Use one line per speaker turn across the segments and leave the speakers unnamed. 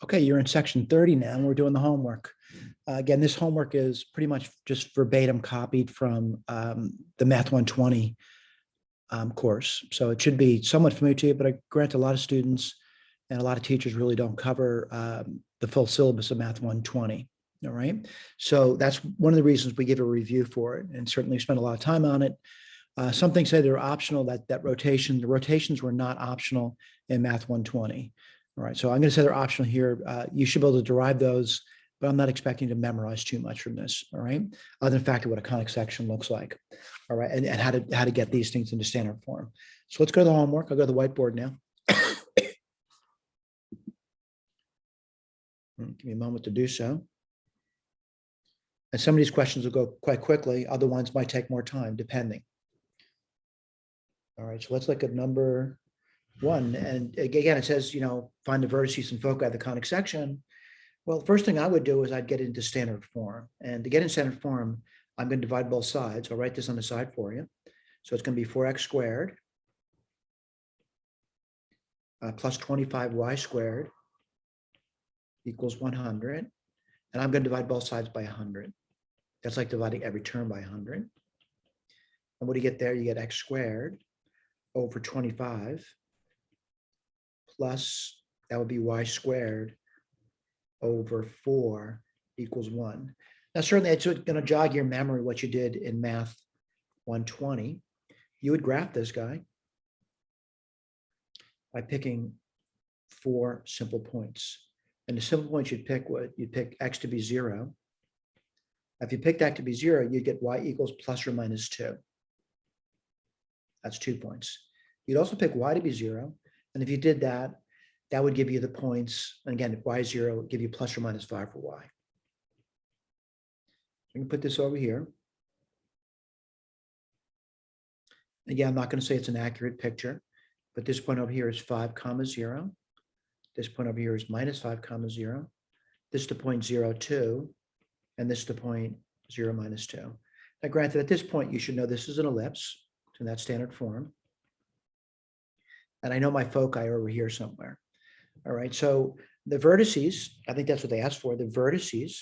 Okay, you're in section 30 now, and we're doing the homework. Again, this homework is pretty much just verbatim copied from the Math 120 course. So it should be somewhat familiar to you, but I grant a lot of students and a lot of teachers really don't cover the full syllabus of Math 120. All right. So that's one of the reasons we give a review for it, and certainly spend a lot of time on it. Some things say they're optional, the rotations were not optional in Math 120. All right, so I'm going to say they're optional here. You should be able to derive those, but I'm not expecting you to memorize too much from this. All right, other than the fact of what a conic section looks like. All right, and how to get these things into standard form. So let's go to the homework. I'll go to the whiteboard now. Give me a moment to do so. And some of these questions will go quite quickly. Other ones might take more time, depending. All right, so let's look at number 1. And again, it says, find the vertices and foci of the conic section. Well, the first thing I would do is I'd get into standard form. And to get in standard form, I'm going to divide both sides. I'll write this on the side for you. So it's going to be 4x squared plus 25y squared equals 100. And I'm going to divide both sides by 100. That's like dividing every term by 100. And what do you get there? You get x squared over 25 plus, that would be y squared over 4 equals 1. Now, certainly it's going to jog your memory what you did in Math 120. You would graph this guy by picking 4 simple points. And the simple points you'd pick x to be 0. If you picked that to be 0, you'd get y equals plus or minus 2. That's 2 points. You'd also pick y to be 0. And if you did that, that would give you the points. And again, if y is 0, it would give you plus or minus 5 for y. I'm going to put this over here. Again, I'm not going to say it's an accurate picture, but this point over here is 5, 0. This point over here is minus 5, 0. This is the point 0, 2. And this is the point 0, minus 2. Now, granted, at this point, you should know this is an ellipse. It's in that standard form. And I know my foci are over here somewhere. All right, so the vertices, I think that's what they asked for, the vertices,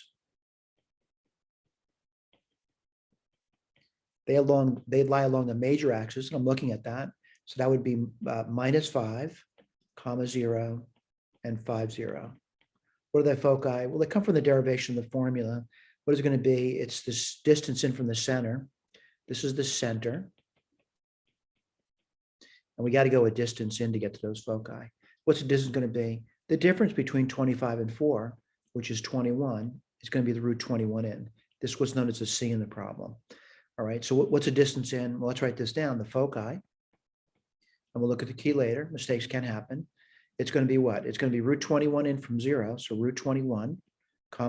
they lie along the major axis, and I'm looking at that. So that would be minus 5, 0, and 5, 0. What are the foci? Well, they come from the derivation of the formula. What is it going to be? It's this distance in from the center. This is the center. And we got to go a distance in to get to those foci. What's the distance going to be? The difference between 25 and 4, which is 21, is going to be the root 21 in. This was known as a C in the problem. All right, so what's the distance in? Well, let's write this down, the foci. And we'll look at the key later. Mistakes can happen. It's going to be what? It's going to be root 21 in from 0. So root 21,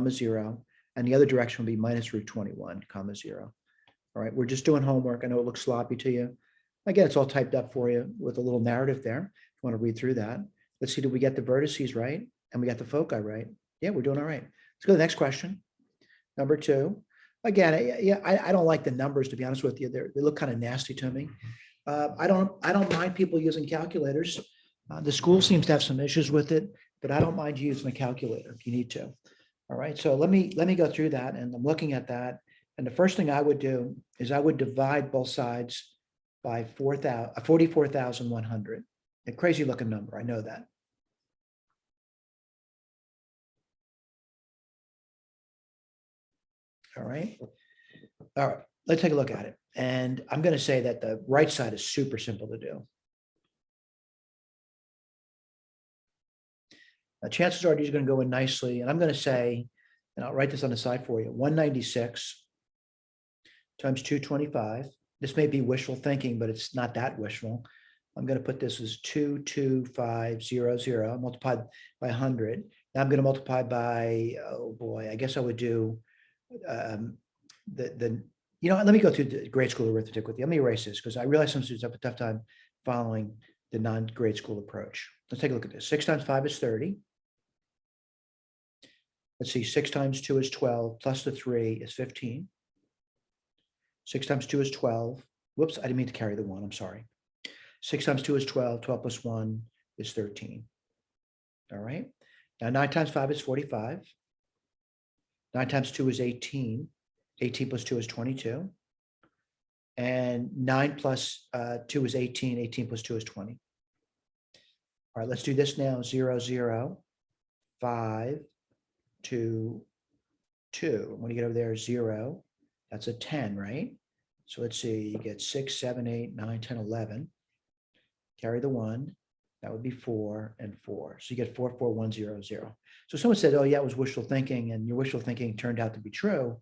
0. And the other direction will be minus root 21, 0. All right, we're just doing homework. I know it looks sloppy to you. Again, it's all typed up for you with a little narrative there. If you want to read through that. Let's see, did we get the vertices right? And we got the foci right? Yeah, we're doing all right. Let's go to the next question. Number 2. Again, yeah, I don't like the numbers, to be honest with you. They look kind of nasty to me. I don't mind people using calculators. The school seems to have some issues with it, but I don't mind you using a calculator if you need to. All right, so let me go through that, and I'm looking at that. And the first thing I would do is I would divide both sides by 44,100. A crazy looking number, I know that. All right, let's take a look at it. And I'm going to say that the right side is super simple to do. Now, chances are these are going to go in nicely. And I'm going to say, and I'll write this on the side for you, 196 times 225. This may be wishful thinking, but it's not that wishful. I'm going to put this as 22500 multiplied by 100. Now I'm going to multiply by, oh boy, I guess I would do let me go through the grade school arithmetic with you. Let me erase this because I realize some students have a tough time following the non-grade school approach. Let's take a look at this. 6 times 5 is 30. Let's see, 6 times 2 is 12, plus the 3 is 15. 6 times 2 is 12. Whoops, I didn't mean to carry the 1, I'm sorry. 6 times 2 is 12, 12 plus 1 is 13. All right. Now 9 times 5 is 45. 9 times 2 is 18. 18 plus 2 is 22. And 9 plus 2 is 18. 18 plus 2 is 20. All right, let's do this now. 0, 0, 5, 2, 2. When you get over there, 0, that's a 10, right? So let's see, you get 6, 7, 8, 9, 10, 11. Carry the 1. That would be 4 and 4. So you get 4, 4, 1, 0, 0. So someone said, oh, yeah, it was wishful thinking, and your wishful thinking turned out to be true.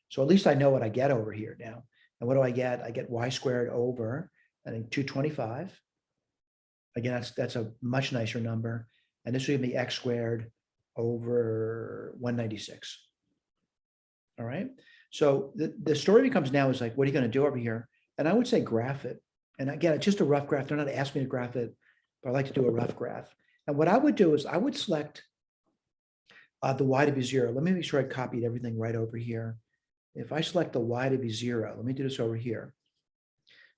So at least I know what I get over here now. And what do I get? I get y squared over, I think, 225. Again, that's a much nicer number. And this would give me x squared over 196. All right. So the story becomes now is like, what are you going to do over here? And I would say graph it. And again, it's just a rough graph. They're not asking me to graph it, but I like to do a rough graph. And what I would do is I would select the y to be 0. Let me make sure I copied everything right over here. If I select the y to be 0, let me do this over here.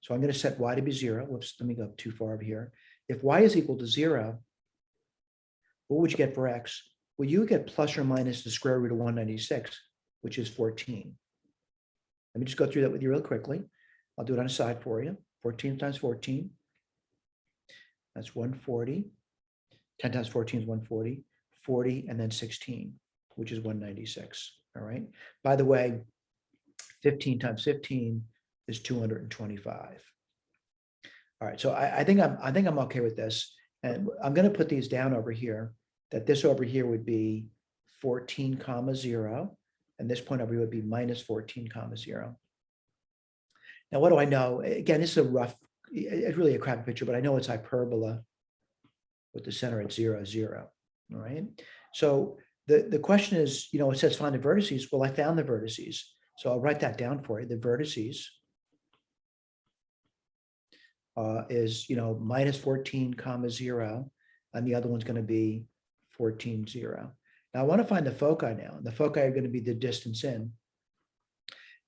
So I'm going to set y to be 0. Whoops, let me go too far over here. If y is equal to 0, what would you get for x? Well, you would get plus or minus the square root of 196, which is 14. Let me just go through that with you real quickly. I'll do it on the side for you. 14 times 14, that's 140. 10 times 14 is 140. 40 and then 16, which is 196. All right. By the way, 15 times 15 is 225. All right. So I think I'm okay with this. And I'm going to put these down over here, that this over here would be 14 comma 0. And this point over here would be minus 14 comma 0. Now, what do I know? Again, this is a rough, it's really a crappy picture, but I know it's hyperbola with the center at 0, 0. All right. So the question is, it says find the vertices. Well, I found the vertices. So I'll write that down for you. The vertices is, minus 14 comma 0. And the other one's going to be 14, 0. Now I want to find the foci now. And the foci are going to be the distance in.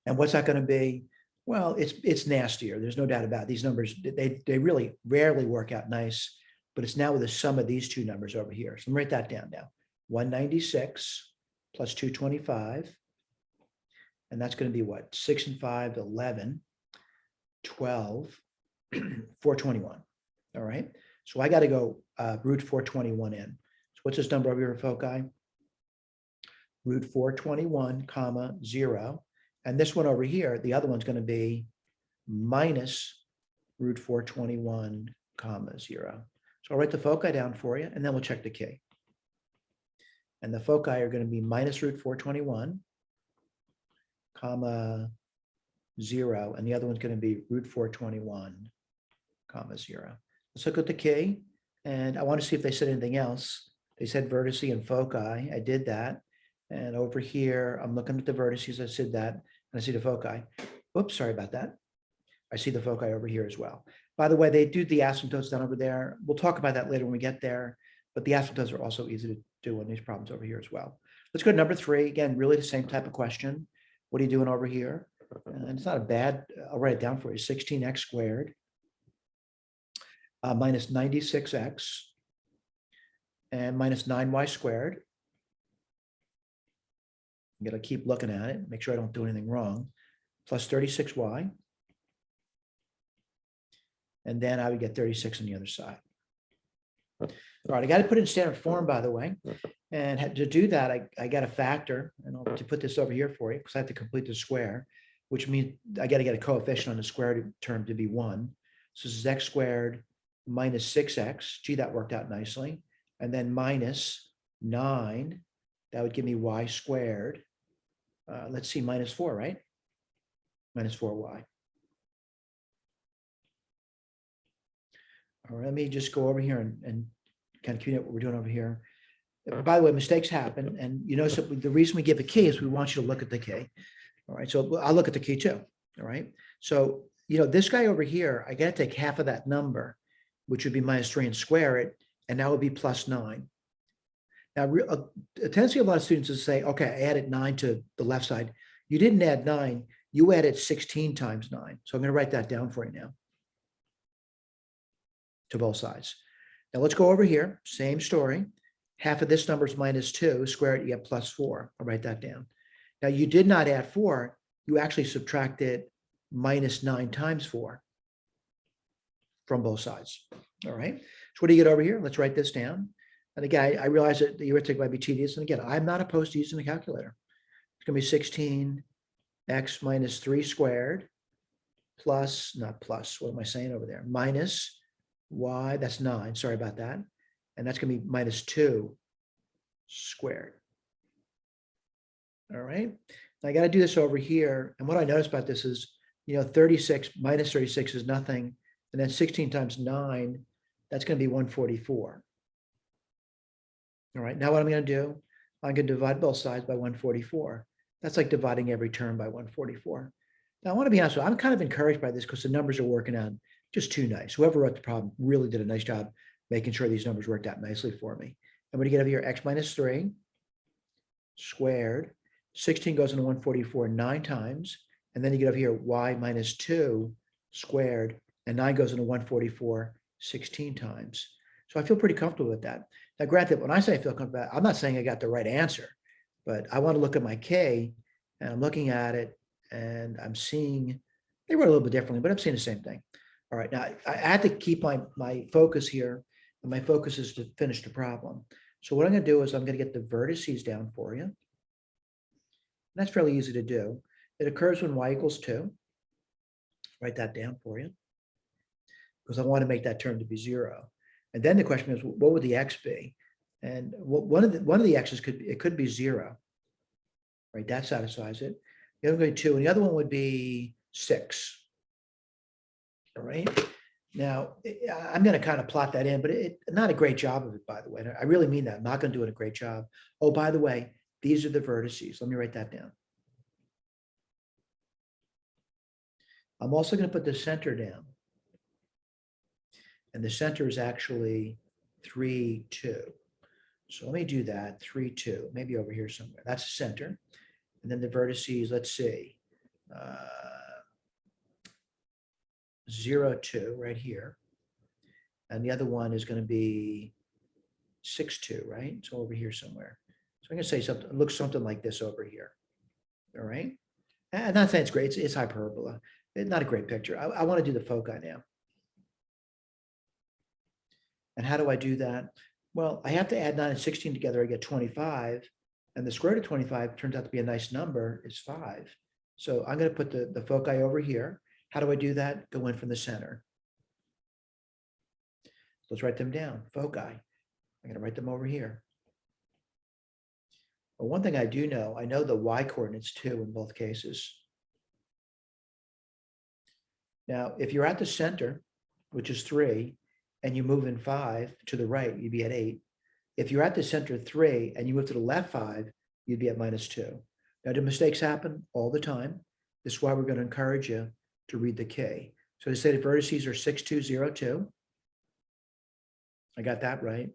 And what's that going to be? Well, it's nastier. There's no doubt about it. These numbers. They really rarely work out nice, but it's now with the sum of these two numbers over here. So let me write that down now. 196 plus 225. And that's going to be what? 6 and 5, 11, 12, 421. All right. So I got to go root 421 in. So what's this number over here, foci? Root 421 comma 0. And this one over here, the other one's going to be minus root 421 comma 0. So I'll write the foci down for you, and then we'll check the key. And the foci are going to be minus root 421 comma 0, and the other one's going to be root 421 comma 0. Let's look at the key, and I want to see if they said anything else. They said vertice and foci. I did that. And over here, I'm looking at the vertices. I said that, and I see the foci. Oops, sorry about that. I see the foci over here as well. By the way, they do the asymptotes down over there. We'll talk about that later when we get there, but the asymptotes are also easy to do on these problems over here as well. Let's go to number 3. Again, really the same type of question. What are you doing over here? And it's not a bad, I'll write it down for you. 16x squared minus 96x and minus 9y squared. I'm going to keep looking at it, make sure I don't do anything wrong, plus 36y. And then I would get 36 on the other side. All right, I got to put it in standard form, by the way. And to do that, I got a factor, and I'll to put this over here for you, because I have to complete the square, which means I got to get a coefficient on the squared term to be 1. So this is x squared minus 6x. Gee, that worked out nicely. And then minus 9. That would give me y squared. Let's see, minus 4, right? Minus 4y. All right, let me just go over here and kind of communicate what we're doing over here. By the way, mistakes happen. And you notice that the reason we give a key is we want you to look at the key. All right, so I'll look at the key too. All right, so, this guy over here, I got to take half of that number, which would be minus 3, and square it, and that would be plus 9. Now, a tendency of a lot of students is to say, okay, I added 9 to the left side. You didn't add 9, you added 16 times 9. So I'm going to write that down for you now to both sides. Now let's go over here, same story. half of this number is minus 2, square it, you get plus 4. I'll write that down. Now, you did not add 4. You actually subtracted minus 9 times 4 from both sides. All right. So what do you get over here? Let's write this down. And again, I realize that the arithmetic might be tedious. And again, I'm not opposed to using a calculator. It's going to be 16x minus 3 squared plus, not plus, what am I saying over there? Minus y, that's 9. Sorry about that. And that's going to be minus 2 squared. All right. I got to do this over here. And what I noticed about this is, 36 minus 36 is nothing. And then 16 times 9, that's going to be 144. All right. Now what I'm going to do, I'm going to divide both sides by 144. That's like dividing every term by 144. Now I want to be honest with you, I'm kind of encouraged by this because the numbers are working out just too nice. Whoever wrote the problem really did a nice job making sure these numbers worked out nicely for me. And what do you get over here? X minus 3 squared. 16 goes into 144 9 times. And then you get over here, y minus 2 squared. And 9 goes into 144 16 times. So I feel pretty comfortable with that. Now, granted, when I say I feel comfortable, I'm not saying I got the right answer, but I want to look at my K, and I'm looking at it, and I'm seeing, they wrote a little bit differently, but I'm seeing the same thing. All right, now I had to keep my focus here, and my focus is to finish the problem. So what I'm going to do is I'm going to get the vertices down for you. And that's fairly easy to do. It occurs when y equals 2. Write that down for you, because I want to make that term to be 0. And then the question is, what would the x be? And one of the x's could be 0, right? That satisfies it. The other one would be 2, and the other one would be 6. All right. Now I'm going to kind of plot that in, but not a great job of it, by the way. I really mean that. I'm not going to do a great job. Oh, by the way, these are the vertices. Let me write that down. I'm also going to put the center down. And the center is actually 3, 2. So let me do that, 3, 2, maybe over here somewhere. That's the center. And then the vertices, let's see, 0, 2 right here. And the other one is going to be 6, 2, right? So over here somewhere. So I'm going to say something, it looks something like this over here. All right. And I'm not saying it's great, it's hyperbola. It's not a great picture. I want to do the foci now. And how do I do that? Well, I have to add 9 and 16 together. I get 25. And the square root of 25 turns out to be a nice number, is 5. So I'm going to put the foci over here. How do I do that? Go in from the center. Let's write them down. Foci. I'm going to write them over here. Well, one thing I do know, I know the y coordinate's 2 in both cases. Now, if you're at the center, which is 3, and you move in 5 to the right, you'd be at 8. If you're at the center 3 and you move to the left 5, you'd be at minus 2. Now, do mistakes happen? All the time. This is why we're going to encourage you to read the K. So to say the vertices are 6, 2, 0, 2. I got that right.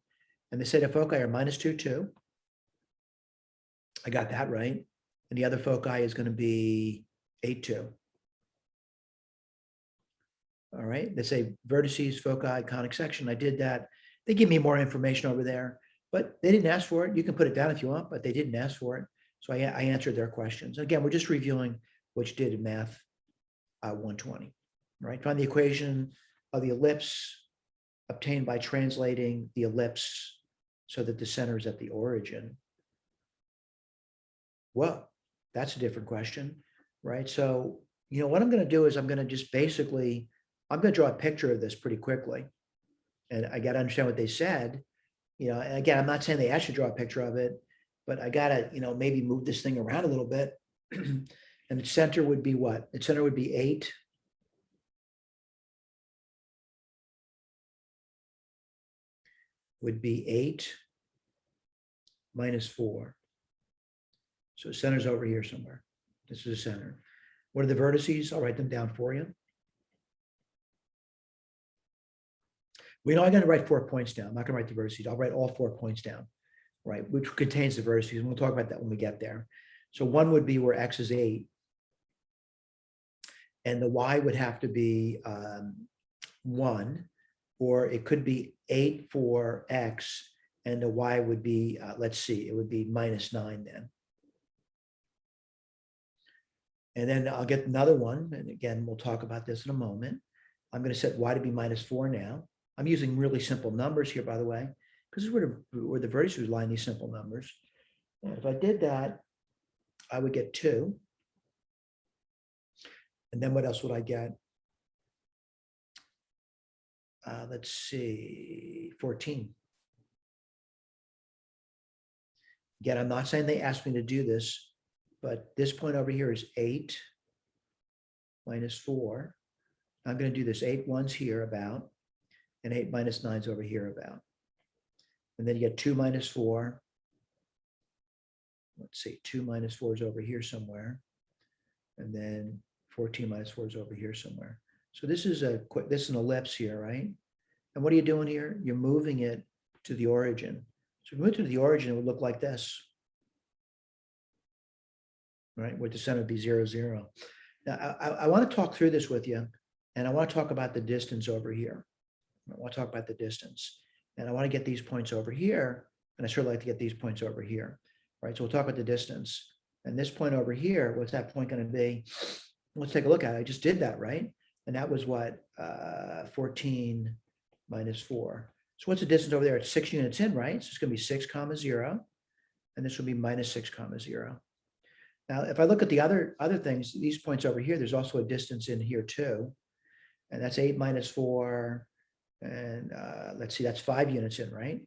And the theta foci are minus 2, 2. I got that right. And the other foci is going to be 8, 2. All right, they say vertices, foci, conic section. I did that. They give me more information over there, but they didn't ask for it. You can put it down if you want, but they didn't ask for it. So I answered their questions. Again, we're just reviewing what you did in math 120. All right, find the equation of the ellipse obtained by translating the ellipse so that the center is at the origin. Well, that's a different question, right? So, what I'm going to do is I'm going to just basically, I'm going to draw a picture of this pretty quickly. And I got to understand what they said. And again, I'm not saying they asked you to draw a picture of it, but I got to, maybe move this thing around a little bit. And the center would be what? The center would be 8. Would be 8 minus 4. So the center's over here somewhere. This is the center. What are the vertices? I'll write them down for you. We know I'm going to write 4 points down. I'm not going to write the vertices. I'll write all 4 points down, right? Which contains the vertices. And we'll talk about that when we get there. So one would be where x is 8. And the y would have to be 1, or it could be 8 for x And the y would be, let's see, it would be -9 then. And then I'll get another one. And again, we'll talk about this in a moment. I'm going to set y to be -4 now. I'm using really simple numbers here, by the way, because this is where the vertices lie in these simple numbers. And if I did that, I would get 2. And then what else would I get? Let's see, 14. Again, I'm not saying they asked me to do this, but this point over here is 8 minus 4. I'm going to do this 8 ones here about, and 8 minus 9's over here about. And then you get 2 minus 4. Let's see, 2 minus 4 is over here somewhere. And then 14 minus 4 is over here somewhere. So this is an ellipse here, right? And what are you doing here? You're moving it to the origin. So if you move it to the origin, it would look like this, right? Where the center would be 0, 0. Now, I want to talk through this with you, and I want to talk about the distance over here. I want to talk about the distance, and I want to get these points over here, and I sort of like to get these points over here, right? So we'll talk about the distance. And this point over here, what's that point going to be? Let's take a look at it. I just did that, right? And that was what? 14 minus 4. So what's the distance over there? It's 6 units in, right? So it's going to be 6, 0. And this will be minus 6, 0. Now, if I look at the other things, these points over here, there's also a distance in here too. And that's 8 minus 4. And let's see, that's 5 units in, right?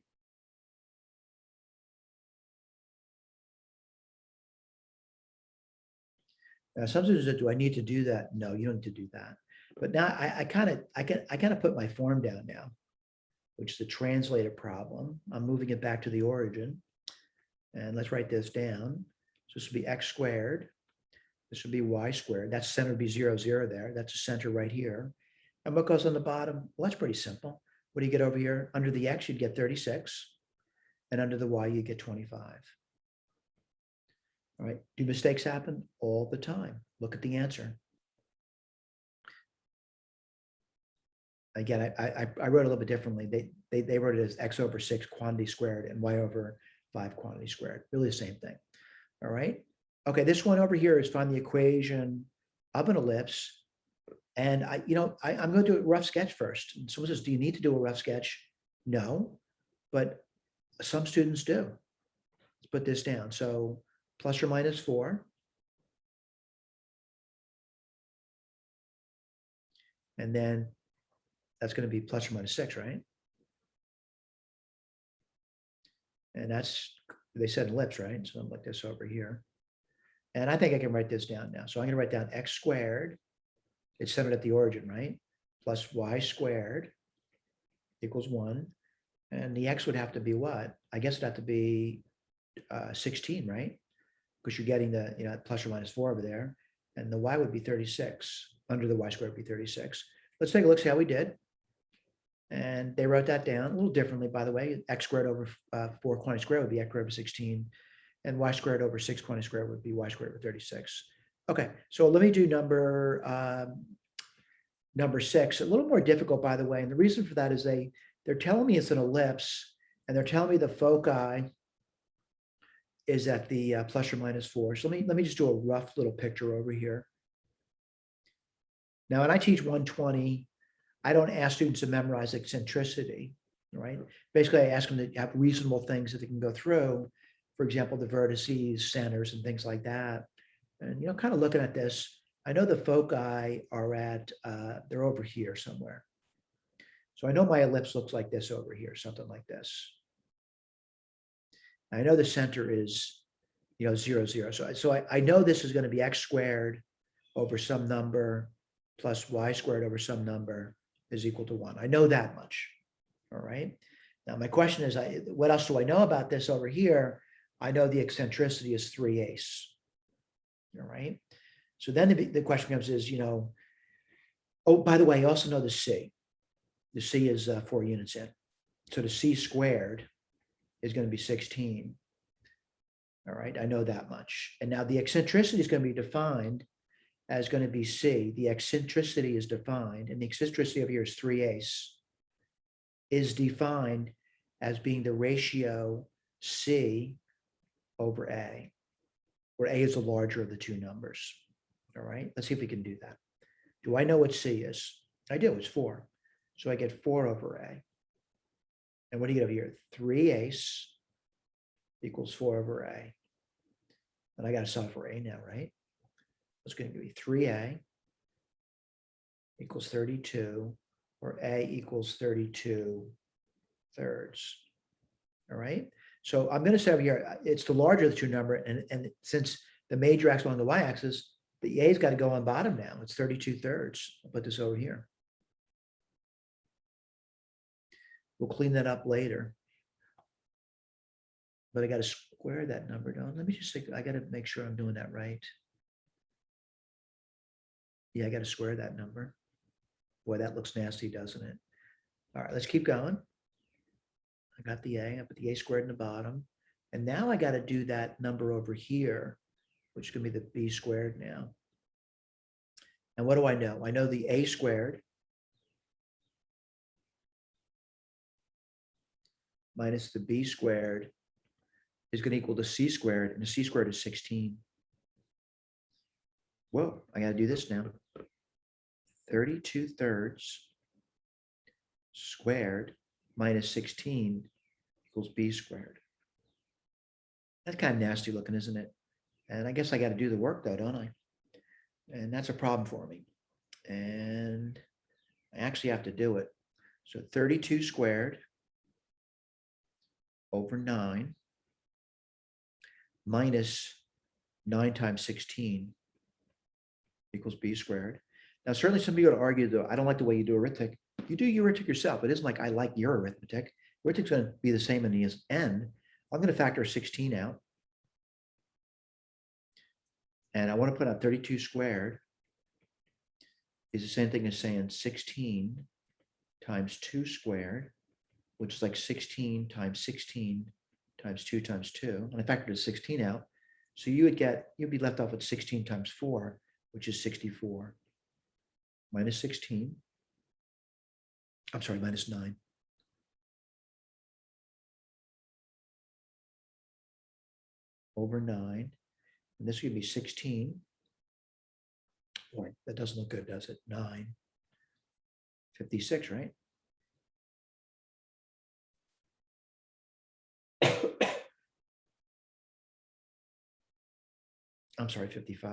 Now, some students say, do I need to do that? No, you don't need to do that. But now I kind of put my form down now, which is the translated problem. I'm moving it back to the origin. And let's write this down. So this would be x squared. This would be y squared. That center would be 0, 0 there. That's the center right here. And what goes on the bottom? Well, that's pretty simple. What do you get over here? Under the x, you'd get 36. And under the y, you get 25. All right. Do mistakes happen? All the time. Look at the answer. Again, I wrote a little bit differently. They wrote it as x over 6 quantity squared and y over 5 quantity squared. Really the same thing. All right. Okay, this one over here is find the equation of an ellipse. And I'm going to do a rough sketch first. And someone says, do you need to do a rough sketch? No, but some students do. Let's put this down. So plus or minus 4. And then that's going to be plus or minus 6, right? And that's, they said ellipse, right? So I'm like this over here. And I think I can write this down now. So I'm going to write down x squared. It's centered at the origin, right? Plus y squared equals 1. And the x would have to be what? I guess it'd have to be 16, right? Because you're getting the plus or minus 4 over there. And the y would be 36. Under the y squared would be 36. Let's take a look, see how we did. And they wrote that down a little differently, by the way. X squared over 4 quantity squared would be x squared over 16. And y squared over 6 quantity squared would be y squared over 36. Okay, so let me do number 6. A little more difficult, by the way. And the reason for that is they're telling me it's an ellipse, and they're telling me the foci is at the plus or minus 4. So let me just do a rough little picture over here. Now, when I teach 120, I don't ask students to memorize eccentricity, right? Basically, I ask them to have reasonable things that they can go through. For example, the vertices, centers, and things like that. And, kind of looking at this, I know the foci are at, they're over here somewhere. So I know my ellipse looks like this over here, something like this. I know the center is, 0, 0. So I know this is going to be x squared over some number plus y squared over some number is equal to 1. I know that much. All right. Now, my question is, what else do I know about this over here? I know the eccentricity is 3/8. All right. So then the question comes is, oh, by the way, I also know the C. The C is 4 units in. So the C squared is going to be 16. All right. I know that much. And now the eccentricity is going to be defined as going to be C. The eccentricity is defined, and the eccentricity over here is 3/8, is defined as being the ratio C over A, where A is the larger of the two numbers. All right, let's see if we can do that. Do I know what C is? I do, it's 4. So I get 4 over A. And what do you get over here? 3/8 equals 4 over A. And I got to solve for A now, right? It's going to be 3A equals 32, or A equals 32 thirds. All right. So I'm going to say over here, it's the larger of the two number. And since the major axis on the y-axis, the A's got to go on bottom now. It's 32 thirds. I'll put this over here. We'll clean that up later. But I got to square that number down. Let me just think. I got to make sure I'm doing that right. Yeah, I got to square that number. Boy, that looks nasty, doesn't it? All right, let's keep going. I got the A. I put the A squared in the bottom. And now I got to do that number over here, which is going to be the B squared now. And what do I know? I know the A squared minus the B squared is going to equal to C squared, and the C squared is 16. Whoa, I got to do this now. 32 thirds squared minus 16 equals B squared. That's kind of nasty looking, isn't it? And I guess I got to do the work though, don't I? And that's a problem for me. And I actually have to do it. So 32 squared over 9 minus 9 times 16 equals B squared. Now, certainly some people would argue, though, I don't like the way you do arithmetic. You do your arithmetic yourself. It isn't like I like your arithmetic. Arithmetic's going to be the same in the end. I'm going to factor 16 out. And I want to put out 32 squared is the same thing as saying 16 times 2 squared, which is like 16 times 16 times 2 times 2. And I factored the 16 out. So you'd be left off with 16 times 4, which is 64. Minus 16. I'm sorry, minus 9. Over 9. And this would be 16. Boy, that doesn't look good, does it? 9. 56, right? I'm sorry, 55.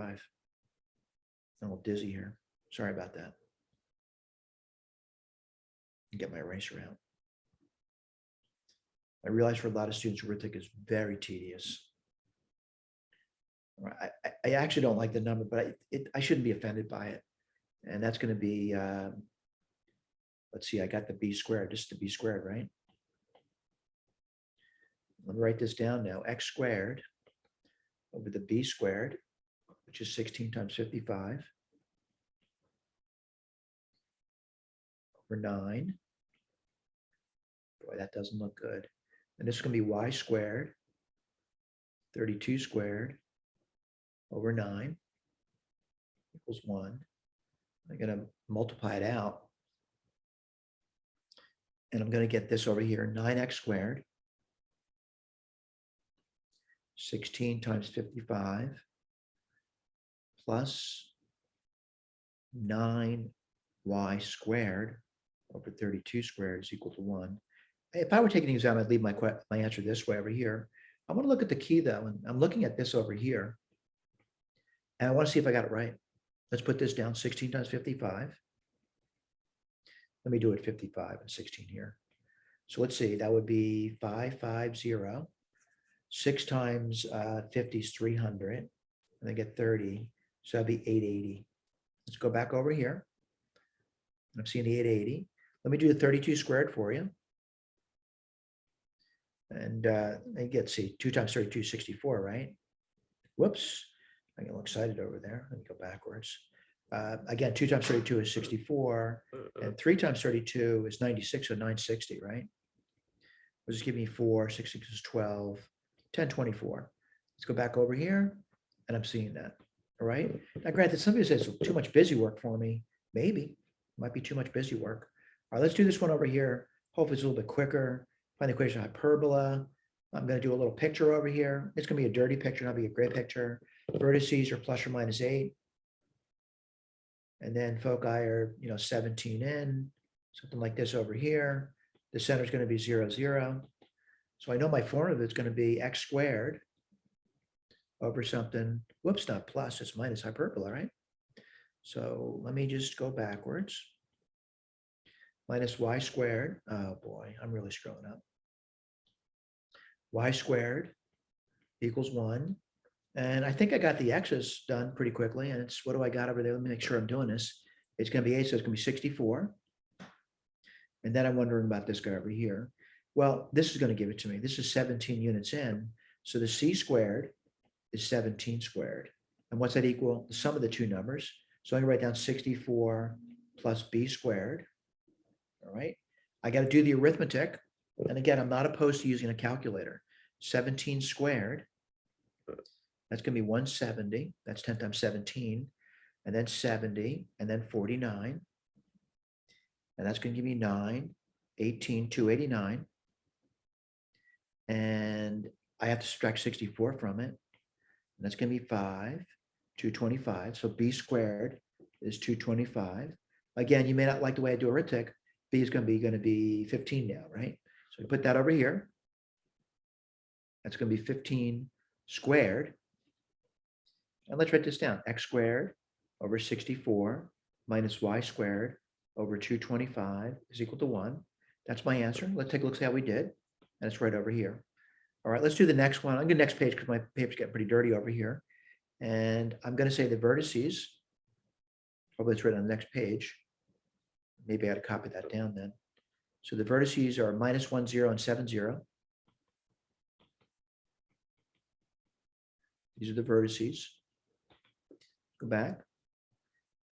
I'm a little dizzy here. Sorry about that. Get my eraser out. I realize for a lot of students, arithmetic is very tedious. I actually don't like the number, but I shouldn't be offended by it. And that's going to be, let's see, I got the B squared. This is the B squared, right? Let me write this down now. X squared over the B squared, which is 16 times 55, over 9. Boy, that doesn't look good. And this is going to be Y squared, 32 squared, over 9 equals 1. I'm going to multiply it out. And I'm going to get this over here, 9x squared, 16 times 55, plus 9y squared over 32 squared is equal to 1. If I were taking an exam, I'd leave my answer this way over here. I want to look at the key though, and I'm looking at this over here. And I want to see if I got it right. Let's put this down, 16 times 55. Let me do it 55 and 16 here. So let's see, that would be 550. 6 times 50 is 300. And I get 30. So that'd be 880. Let's go back over here. I'm seeing the 880. Let me do the 32 squared for you. And I get, see, 2 times 32 is 64, right? Whoops. I get a little excited over there. Let me go backwards. Again, 2 times 32 is 64. And 3 times 32 is 96, so 960, right? We'll just give me 4, 6, 6 is 12, 1024. Let's go back over here. And I'm seeing that. All right. Now, granted, somebody says too much busy work for me. Maybe. Might be too much busy work. All right, let's do this one over here. Hopefully it's a little bit quicker. Find the equation of hyperbola. I'm going to do a little picture over here. It's going to be a dirty picture, not be a great picture. Vertices are plus or minus 8. And then foci are, 17 in, something like this over here. The center is going to be 0, 0. So I know my formula is going to be x squared over something. Whoops, not plus, it's minus hyperbola, right? So let me just go backwards. Minus y squared. Oh boy, I'm really screwing up. Y squared equals 1. And I think I got the x's done pretty quickly. And it's, what do I got over there? Let me make sure I'm doing this. It's going to be 8, so it's going to be 64. And then I'm wondering about this guy over here. Well, this is going to give it to me. This is 17 units in. So the c squared is 17 squared. And what's that equal? The sum of the two numbers. So I'm going to write down 64 plus b squared. All right. I got to do the arithmetic. And again, I'm not opposed to using a calculator. 17 squared. That's going to be 170. That's 10 times 17. And then 70. And then 49. And that's going to give me 9, 18, 289. And I have to subtract 64 from it. And that's going to be 5, 225. So b squared is 225. Again, you may not like the way I do arithmetic. B is going to be 15 now, right? So we put that over here. That's going to be 15 squared. And let's write this down. X squared over 64 minus y squared over 225 is equal to 1. That's my answer. Let's take a look, see how we did. And it's right over here. All right, let's do the next one. I'm going to next page because my paper's getting pretty dirty over here. And I'm going to say the vertices. Probably it's right on the next page. Maybe I got to copy that down then. So the vertices are minus 1, 0, and 7, 0. These are the vertices. Go back.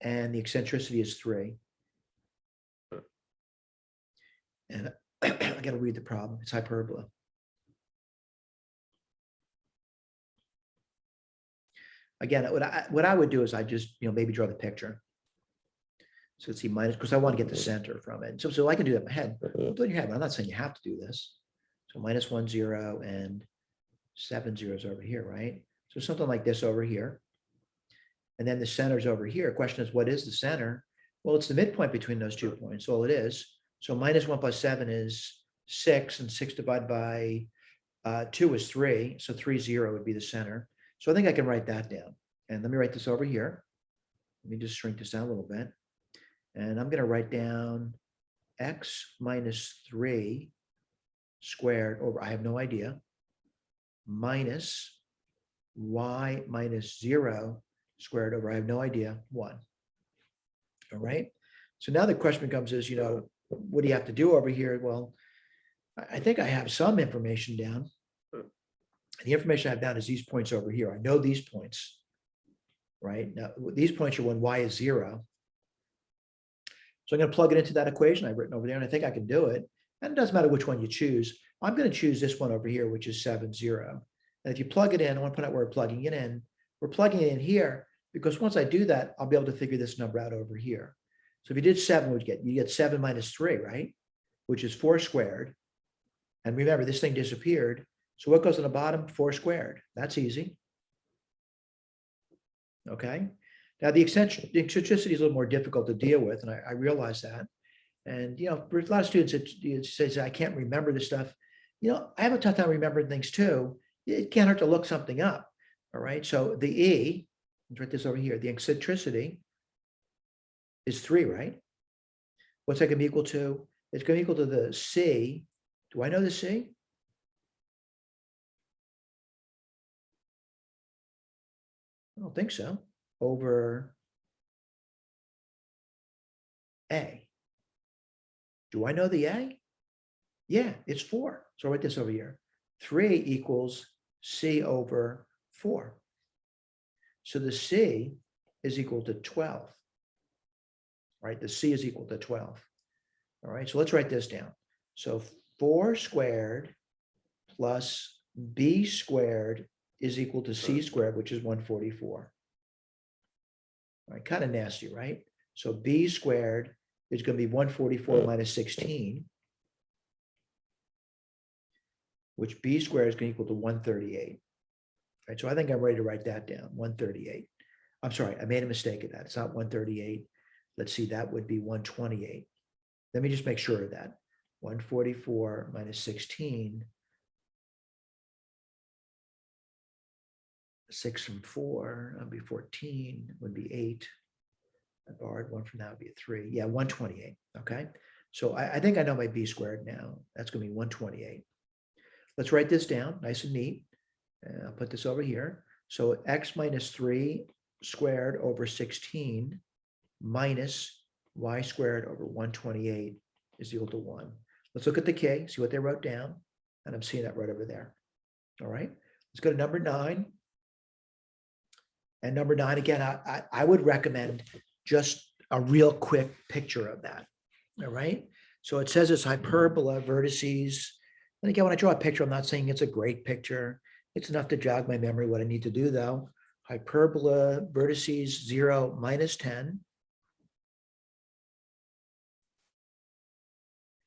And the eccentricity is 3. And I got to read the problem. It's hyperbola. Again, what I would do is I just, maybe draw the picture. So let's see, minus, because I want to get the center from it. So I can do that in my head. Do it in your head. I'm not saying you have to do this. So minus 1, 0, and 7 zeros over here, right? So something like this over here. And then the center's over here. Question is, what is the center? Well, it's the midpoint between those 2 points. All it is. So minus 1 plus 7 is 6, and 6 divided by 2 is 3. So 3, 0 would be the center. So I think I can write that down. And let me write this over here. Let me just shrink this down a little bit. And I'm going to write down x minus 3 squared over, I have no idea, minus y minus 0 squared over, I have no idea, 1. All right. So now the question becomes is, what do you have to do over here? Well, I think I have some information down. The information I have down is these points over here. I know these points, right? Now, these points are when y is 0. So I'm going to plug it into that equation I've written over there, and I think I can do it. And it doesn't matter which one you choose. I'm going to choose this one over here, which is 7, 0. And if you plug it in, I want to point out where we're plugging it in. We're plugging it in here because once I do that, I'll be able to figure this number out over here. So if you did 7, what you get 7 minus 3, right? Which is 4 squared. And remember, this thing disappeared. So what goes on the bottom? 4 squared. That's easy. Okay. Now the eccentricity is a little more difficult to deal with, and I realize that. And for a lot of students, it says I can't remember this stuff. I have a tough time remembering things too. It can't hurt to look something up. All right. So the E, let's write this over here. The eccentricity is 3, right? What's that going to be equal to? It's going to be equal to the C. Do I know the C? I don't think so. Over A. Do I know the A? Yeah, it's 4. So I'll write this over here. 3 equals C over 4. So the C is equal to 12. Right? The C is equal to 12. All right, so let's write this down. So 4 squared plus B squared is equal to C squared, which is 144. All right, kind of nasty, right? So B squared is going to be 144 minus 16. which b squared is going to equal to 138. Right, so I think I'm ready to write that down, 138. I'm sorry, I made a mistake of that. It's not 138. Let's see, that would be 128. Let me just make sure of that. 144 minus 16. 6 from 4, that'd be 14, would be 8. I borrowed 1 from that, would be a 3. Yeah, 128, okay? So I think I know my b squared now. That's going to be 128. Let's write this down, nice and neat. I'll put this over here. So x minus 3 squared over 16 minus y squared over 128 is equal to 1. Let's look at the k, see what they wrote down. And I'm seeing that right over there. All right, let's go to number 9. And number 9, again, I would recommend just a real quick picture of that. All right. So it says it's hyperbola vertices. And again, when I draw a picture, I'm not saying it's a great picture. It's enough to jog my memory. What I need to do, though, hyperbola vertices 0, minus 10,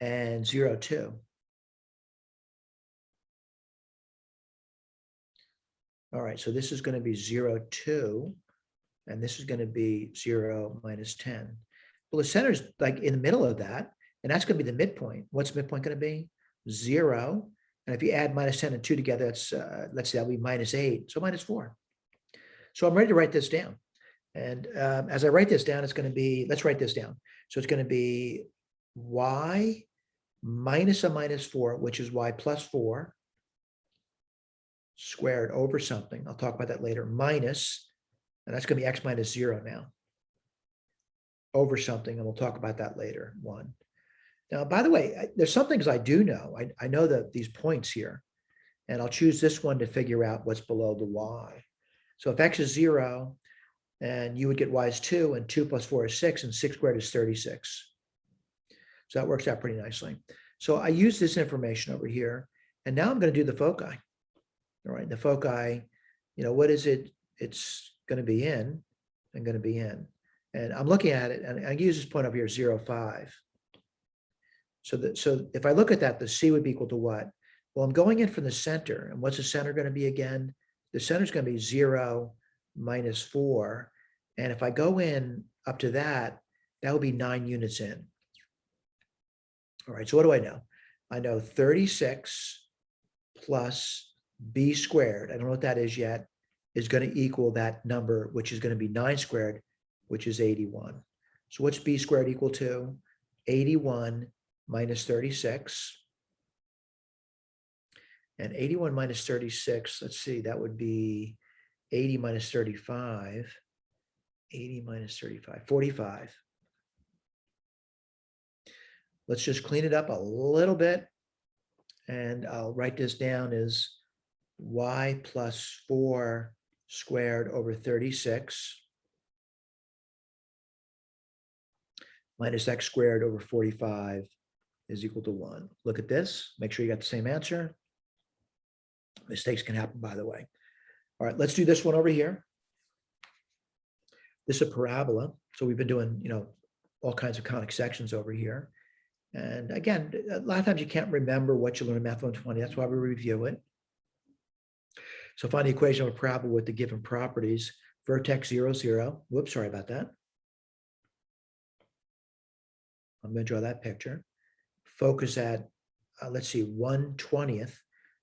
and 0, 2. All right, so this is going to be 0, 2, and this is going to be 0, minus 10. Well, the center's like in the middle of that, and that's going to be the midpoint. What's midpoint going to be? 0. And if you add minus 10 and 2 together, that's, let's say that'll be minus 8, so minus 4. So I'm ready to write this down. And as I write this down, it's going to be, let's write this down. So it's going to be y minus a minus 4, which is y plus 4, squared over something. I'll talk about that later. Minus, and that's going to be x minus 0 now, over something, and we'll talk about that later, 1. Now, by the way, there's some things I do know. I know that these points here, and I'll choose this one to figure out what's below the y. So if x is 0, and you would get y is 2, and 2 plus 4 is 6, and 6 squared is 36. So that works out pretty nicely. So I use this information over here, and now I'm going to do the foci. All right, the foci, what is it? It's going to be in, and going to be in. And I'm looking at it, and I use this point over here, 0, 5. So if I look at that, the C would be equal to what? Well, I'm going in from the center, and what's the center going to be again? The center is going to be 0, minus 4. And if I go in up to that, that would be 9 units in. All right, so what do I know? I know 36 plus b squared, I don't know what that is yet, is going to equal that number, which is going to be 9 squared, which is 81. So what's b squared equal to? 81 minus 36. And 81 minus 36, let's see, that would be 80 minus 35. 80 minus 35, 45. Let's just clean it up a little bit. And I'll write this down as y plus 4 squared over 36 minus x squared over 45 is equal to 1. Look at this. Make sure you got the same answer. Mistakes can happen, by the way. All right, let's do this one over here. This is a parabola. So we've been doing, all kinds of conic sections over here. And again, a lot of times you can't remember what you learned in Math 120. That's why we review it. So find the equation of a parabola with the given properties. Vertex 0, 0. Whoops, sorry about that. I'm going to draw that picture. Focus at, let's see, 1/20th.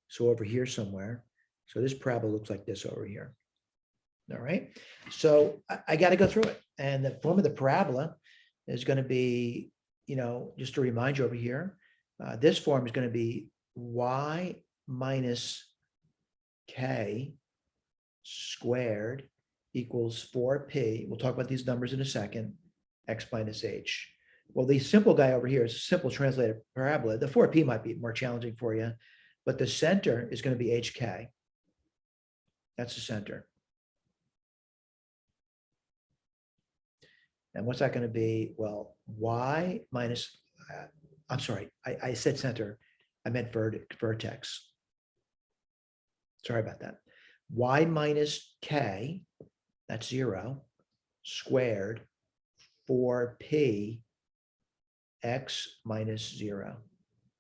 So over here somewhere. So this parabola looks like this over here. All right. So I got to go through it. And the form of the parabola is going to be, just to remind you over here, this form is going to be y minus k squared equals 4p. We'll talk about these numbers in a second, x minus h. Well, the simple guy over here is a simple translated parabola. The 4p might be more challenging for you, but the center is going to be hk. That's the center. And what's that going to be? Well, y minus, I'm sorry, I said center. I meant vertex. Sorry about that. Y minus k, that's 0, squared 4p x minus 0.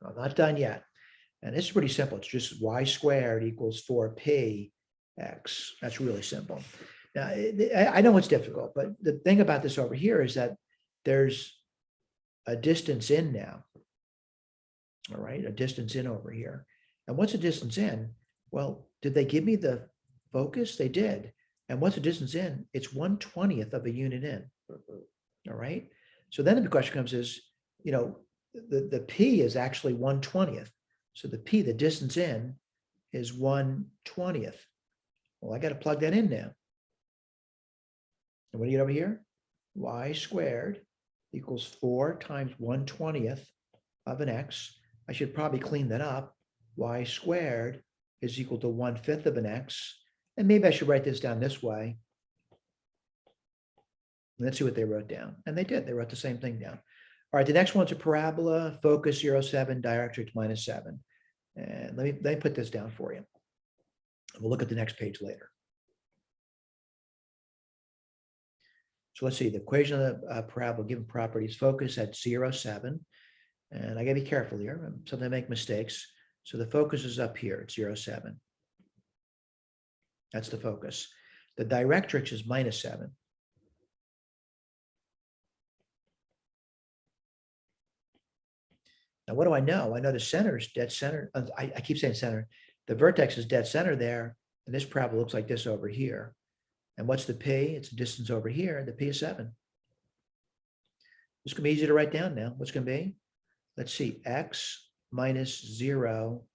I'm not done yet. And this is pretty simple. It's just y squared equals 4p x. That's really simple. Now, I know it's difficult, but the thing about this over here is that there's a distance in now. All right, a distance in over here. And what's a distance in? Well, did they give me the focus? They did. And what's a distance in? It's 1/20th of a unit in. All right. So then the question comes is, you know, the P is actually 1/20th. So the P, the distance in, is 1/20th. Well, I got to plug that in now. And what do you get over here? Y squared equals 4 times 1/20th of an x. I should probably clean that up. Y squared is equal to 1/5 of an x. And maybe I should write this down this way. Let's see what they wrote down. And they did. They wrote the same thing down. All right, the next one's a parabola, focus 0.7, directrix -7. And let me put this down for you. We'll look at the next page later. So let's see, the equation of the parabola given properties, focus at 0.7. And I gotta be careful here. Sometimes I make mistakes. So the focus is up here at 0.7. That's the focus. The directrix is -7. Now, what do I know? I know the center is dead center. I keep saying center. The vertex is dead center there. And this parabola looks like this over here. And what's the P? It's the distance over here. The P is 7. It's going to be easy to write down now. What's going to be? Let's see. X minus 0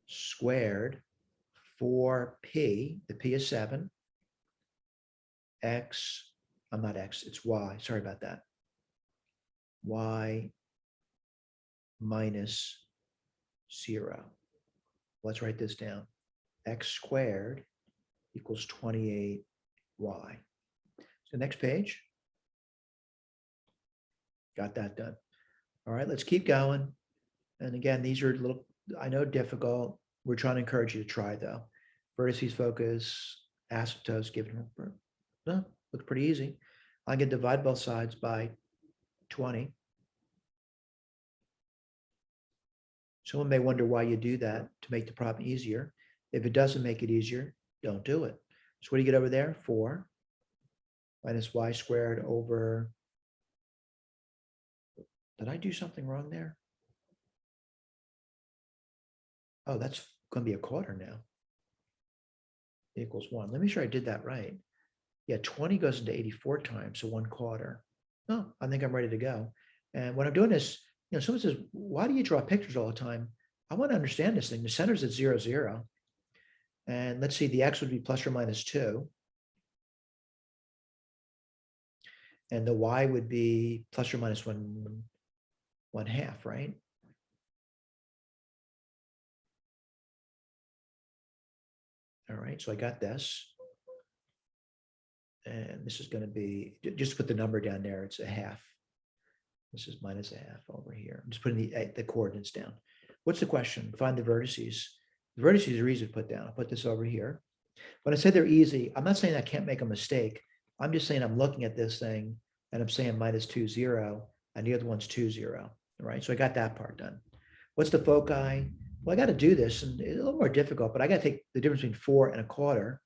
squared 4P. The P is 7. X, I'm not X, it's Y. Sorry about that. Y minus 0. Let's write this down. X squared equals 28y. So next page. Got that done. All right, let's keep going. And again, these are a little, I know, difficult. We're trying to encourage you to try though. Vertices, focus, asymptotes, given. No, looks pretty easy. I can divide both sides by 20. Someone may wonder why you do that to make the problem easier. If it doesn't make it easier, don't do it. So what do you get over there? 4 minus y squared over, did I do something wrong there? Oh, that's going to be a quarter now. Equals 1. Let me make sure I did that right. Yeah, 20 goes into 84 times, so 1/4. Oh, I think I'm ready to go. And when I'm doing this, you know, someone says, why do you draw pictures all the time? I want to understand this thing. The center's at 0, 0. And let's see, the x would be plus or minus 2. And the y would be plus or minus 1/2, right? All right, so I got this. And this is going to be, just put the number down there, it's 1/2. This is minus 1/2 over here. I'm just putting the coordinates down. What's the question? Find the vertices. The vertices are easy to put down. I'll put this over here. When I say they're easy, I'm not saying I can't make a mistake. I'm just saying I'm looking at this thing and I'm saying minus 2, 0, and the other one's 2, 0. All right, so I got that part done. What's the foci? Well, I got to do this, and it's a little more difficult, but I got to take the difference between 4 and 1/4.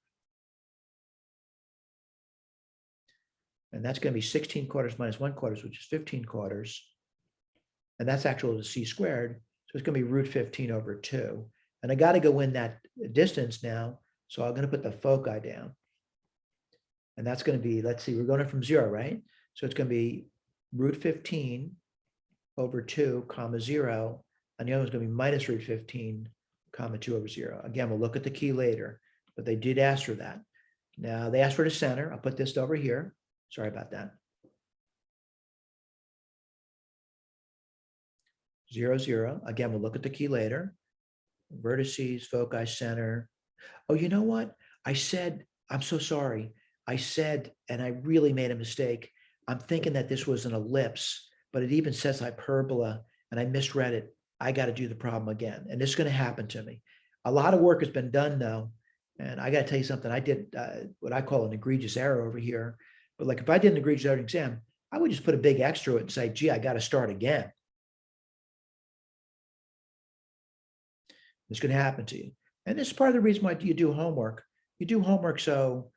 And that's going to be 16/4 minus 1/4, which is 15/4. And that's actually the c squared. So it's going to be root 15 over 2. And I got to go in that distance now. So I'm going to put the foci down. And that's going to be, let's see, we're going from 0, right? So it's going to be root 15 over 2, comma 0. And the other one's going to be minus root 15, comma 2 over 0. Again, we'll look at the key later, but they did ask for that. Now they asked for the center. I'll put this over here. Sorry about that. 0, 0. Again, we'll look at the key later. Vertices, foci, center. Oh, you know what? I said, I'm so sorry. I said, and I really made a mistake. I'm thinking that this was an ellipse, but it even says hyperbola, and I misread it. I got to do the problem again. And this is going to happen to me. A lot of work has been done, though. And I got to tell you something. I did what I call an egregious error over here. But like if I did an egregious error exam, I would just put a big X through it and say, gee, I got to start again. It's going to happen to you. And this is part of the reason why you do homework. You do homework so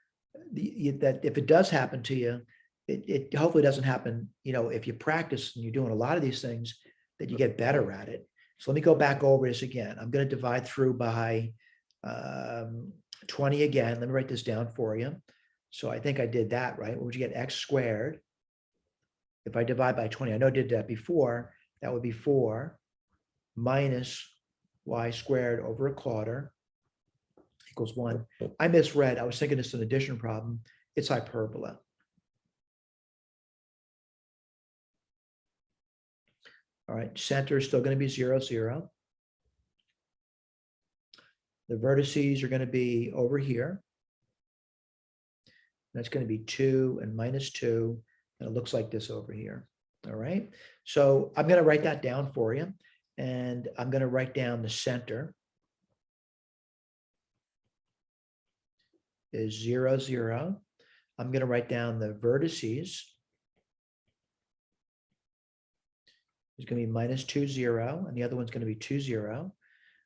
that if it does happen to you, it hopefully doesn't happen, if you practice and you're doing a lot of these things, that you get better at it. So let me go back over this again. I'm going to divide through by 20 again. Let me write this down for you. So I think I did that right. What would you get? X squared. If I divide by 20, I know I did that before. That would be 4 minus y squared over a quarter equals 1. I misread. I was thinking it's an addition problem. It's hyperbola. All right, center is still going to be 0, 0. The vertices are going to be over here. That's going to be 2 and minus 2. And it looks like this over here. All right. So I'm going to write that down for you. And I'm going to write down the center is 0, 0. I'm going to write down the vertices. It's going to be minus 2, 0. And the other one's going to be 2, 0.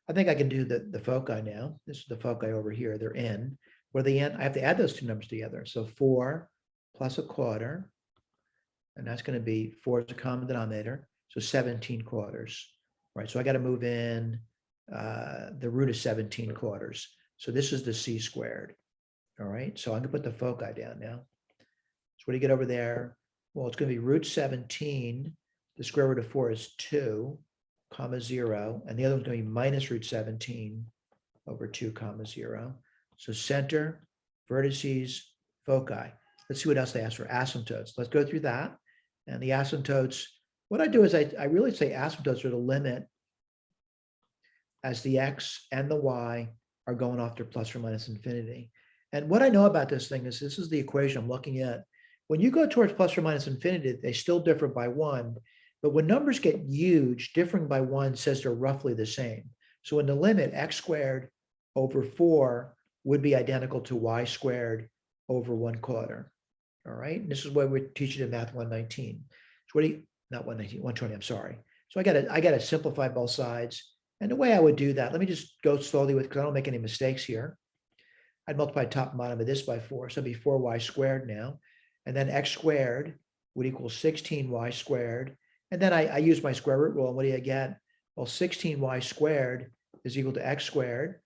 I think I can do the foci now. This is the foci over here. They're in. Where they in? I have to add those two numbers together. So 4 plus a quarter. And that's going to be 4 is a common denominator. So 17 quarters. Right. So I got to move in the root of 17 quarters. So this is the c squared. All right. So I'm going to put the foci down now. So what do you get over there? Well, it's going to be root 17. The square root of 4 is 2, comma 0. And the other one's going to be minus root 17 over 2, comma 0. So center, vertices, foci. Let's see what else they ask for. Asymptotes. Let's go through that. And the asymptotes, what I do is I really say asymptotes are the limit as the x and the y are going off to plus or minus infinity. And what I know about this thing is this is the equation I'm looking at. When you go towards plus or minus infinity, they still differ by 1. But when numbers get huge, differing by 1 says they're roughly the same. So in the limit, x squared over 4 would be identical to y squared over 1 quarter. All right. And this is what we're teaching in math 119. So what do you, not 119, 120, I'm sorry. So I got to simplify both sides. And the way I would do that, let me just go slowly with, because I don't make any mistakes here. I'd multiply top and bottom of this by 4. So it'd be 4y squared now. And then x squared would equal 16y squared. And then I use my square root rule. And what do you get? Well, 16y squared is equal to x squared.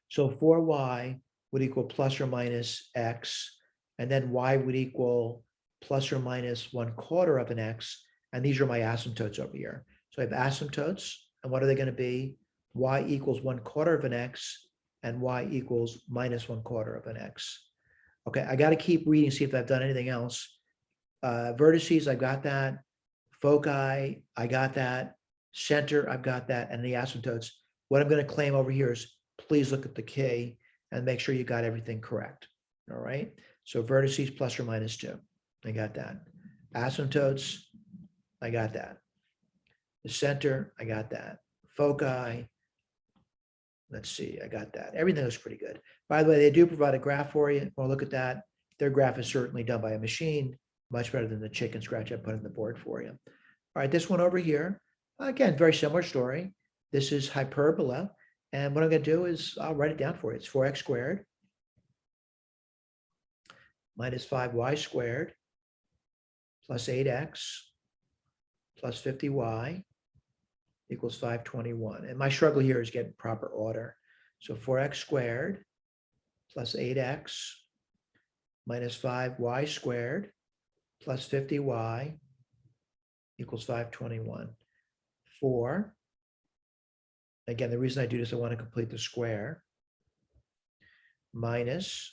So 4y would equal plus or minus x. And then y would equal plus or minus 1 quarter of an x. And these are my asymptotes over here. So I have asymptotes. And what are they going to be? Y equals 1 quarter of an x and y equals minus 1 quarter of an x. Okay, I got to keep reading, see if I've done anything else. Vertices, I've got that. Foci, I got that. Center, I've got that. And the asymptotes. What I'm going to claim over here is please look at the key and make sure you got everything correct. All right. So vertices plus or minus 2. I got that. Asymptotes, I got that. The center, I got that. Foci, let's see, I got that. Everything looks pretty good. By the way, they do provide a graph for you. Well, look at that. Their graph is certainly done by a machine, much better than the chicken scratch I put in the board for you. All right, this one over here, again, very similar story. This is hyperbola. And what I'm going to do is I'll write it down for you. It's 4x squared minus 5y squared plus 8x plus 50y equals 521. And my struggle here is getting proper order. So 4x squared plus 8x minus 5y squared plus 50y equals 521. 4. Again, the reason I do this, I want to complete the square. Minus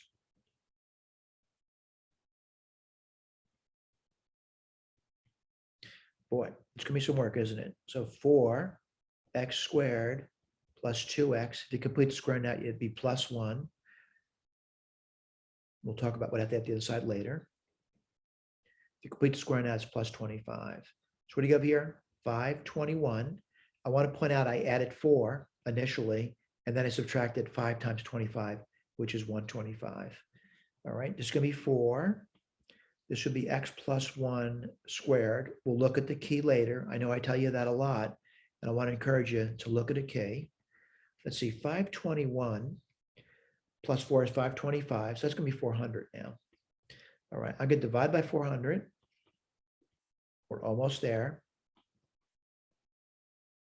boy, it's going to be some work, isn't it? So 4x squared plus 2x. If you complete the square net, it'd be plus 1. We'll talk about what I have to add the other side later. If you complete the square net, it's plus 25. So what do you have here? 521. I want to point out I added 4 initially, and then I subtracted 5 times 25, which is 125. All right, this is going to be 4. This should be x plus 1 squared. We'll look at the key later. I know I tell you that a lot, and I want to encourage you to look at a key. let's see, 521 plus 4 is 525. So that's going to be 400 now. All right, I'm going to divide by 400. We're almost there.